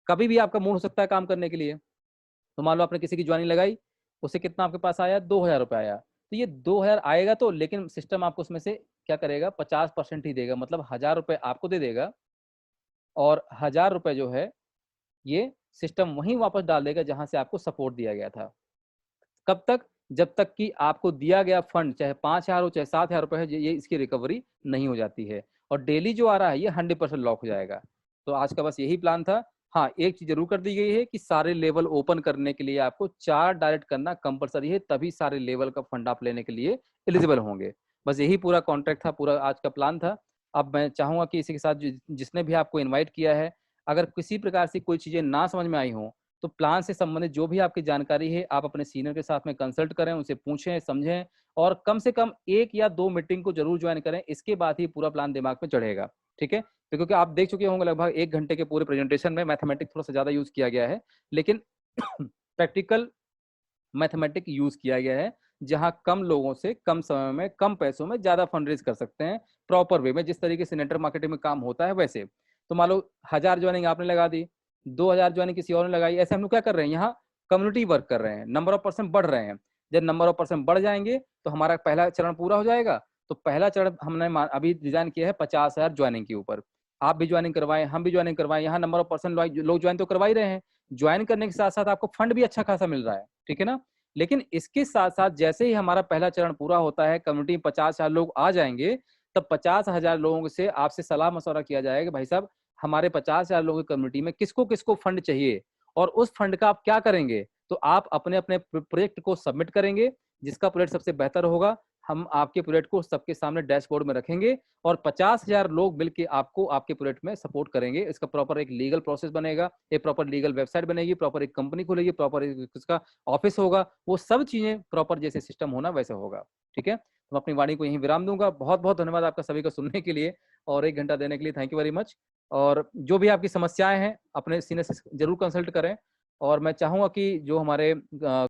कभी भी आपका मूड हो सकता है काम करने के लिए, तो मान लो आपने किसी की ज्वाइनिंग लगाई, उससे कितना आपके पास आया? 2,000 रुपए आया। तो ये 2,000 आएगा तो, लेकिन सिस्टम आपको उसमें से क्या करेगा? 50% ही देगा, मतलब 1,000 रुपए आपको दे देगा, और 1,000 रुपए जो है ये सिस्टम वहीं वापस डाल देगा जहां से आपको सपोर्ट दिया गया था। कब तक? जब तक कि आपको दिया गया फंड चाहे 5,000 हो चाहे 7,000 रुपए है, ये इसकी रिकवरी नहीं हो जाती है। और डेली जो आ रहा है ये 100% लॉक हो जाएगा। तो आज का बस यही प्लान था। हाँ, एक चीज जरूर कर दी गई है कि सारे लेवल ओपन करने के लिए आपको 4 डायरेक्ट करना कंपलसरी है, तभी सारे लेवल का फंड आप लेने के लिए एलिजिबल होंगे। बस यही पूरा कॉन्ट्रैक्ट था, पूरा आज का प्लान था। अब मैं चाहूंगा कि इसी के साथ जिसने भी आपको इन्वाइट किया है, अगर किसी प्रकार से कोई चीजें ना समझ में आई हो, तो प्लान से संबंधित जो भी आपकी जानकारी है आप अपने सीनियर के साथ में कंसल्ट करें, उनसे पूछें, समझें, और कम से कम 1 या 2 मीटिंग को जरूर ज्वाइन करें। इसके बाद ही पूरा प्लान दिमाग में चढ़ेगा, ठीक है। तो क्योंकि आप देख चुके होंगे लगभग 1 घंटे के पूरे प्रेजेंटेशन में मैथमेटिक्स थोड़ा सा ज्यादा यूज किया गया है, लेकिन प्रैक्टिकल मैथमेटिक यूज किया गया है, जहां कम लोगों से कम समय में कम पैसों में ज्यादा फंड रेज कर सकते हैं, प्रॉपर वे में, जिस तरीके से नेटवर्क मार्केटिंग में काम होता है वैसे। तो मान लो 1,000 ज्वाइनिंग आपने लगा दी, 2,000 ज्वाइनिंग किसी और ने लगाई, ऐसे हम लोग क्या कर रहे हैं, यहाँ कम्युनिटी वर्क कर रहे हैं, नंबर ऑफ पर्सन बढ़ रहे हैं। जब नंबर ऑफ पर्सन बढ़ जाएंगे तो हमारा पहला चरण पूरा हो जाएगा। तो पहला चरण हमने अभी डिजाइन किया है 50,000 ज्वाइनिंग के ऊपर। आप भी ज्वाइनिंग करवाएं, हम भी ज्वाइनिंग करवाएं, यहाँ नंबर ऑफ पर्सन लोग ज्वाइन तो करवा ही रहे हैं, ज्वाइन करने के साथ साथ आपको फंड भी अच्छा खासा मिल रहा है, ठीक है ना। लेकिन इसके साथ साथ जैसे ही हमारा पहला चरण पूरा होता है, कम्युनिटी में 50,000 लोग आ जाएंगे, तब 50,000 लोगों से आपसे सलाह मशवरा किया जाएगा कि भाई साहब हमारे 50,000 लोगों की कम्युनिटी में किसको किसको फंड चाहिए, और उस फंड का आप क्या करेंगे। तो आप अपने अपने प्रोजेक्ट को सबमिट करेंगे, जिसका प्रोजेक्ट सबसे बेहतर होगा हम आपके प्रोजेक्ट को सबके सामने डैशबोर्ड में रखेंगे और 50,000 लोग मिलके आपको आपके प्रोजेक्ट में सपोर्ट करेंगे। इसका प्रॉपर एक लीगल प्रोसेस बनेगा, एक प्रॉपर लीगल वेबसाइट बनेगी, प्रॉपर एक कंपनी खुलेगी, प्रॉपर इसका ऑफिस होगा, वो सब चीजें प्रॉपर जैसे सिस्टम होना वैसे होगा। ठीक है, तो मैं अपनी वाणी को यहीं विराम दूंगा। बहुत बहुत धन्यवाद आपका सभी को सुनने के लिए और 1 घंटा देने के लिए। Thank you very much. और जो भी आपकी समस्याएं हैं अपने सीनियर से जरूर कंसल्ट करें। और मैं चाहूंगा कि जो हमारे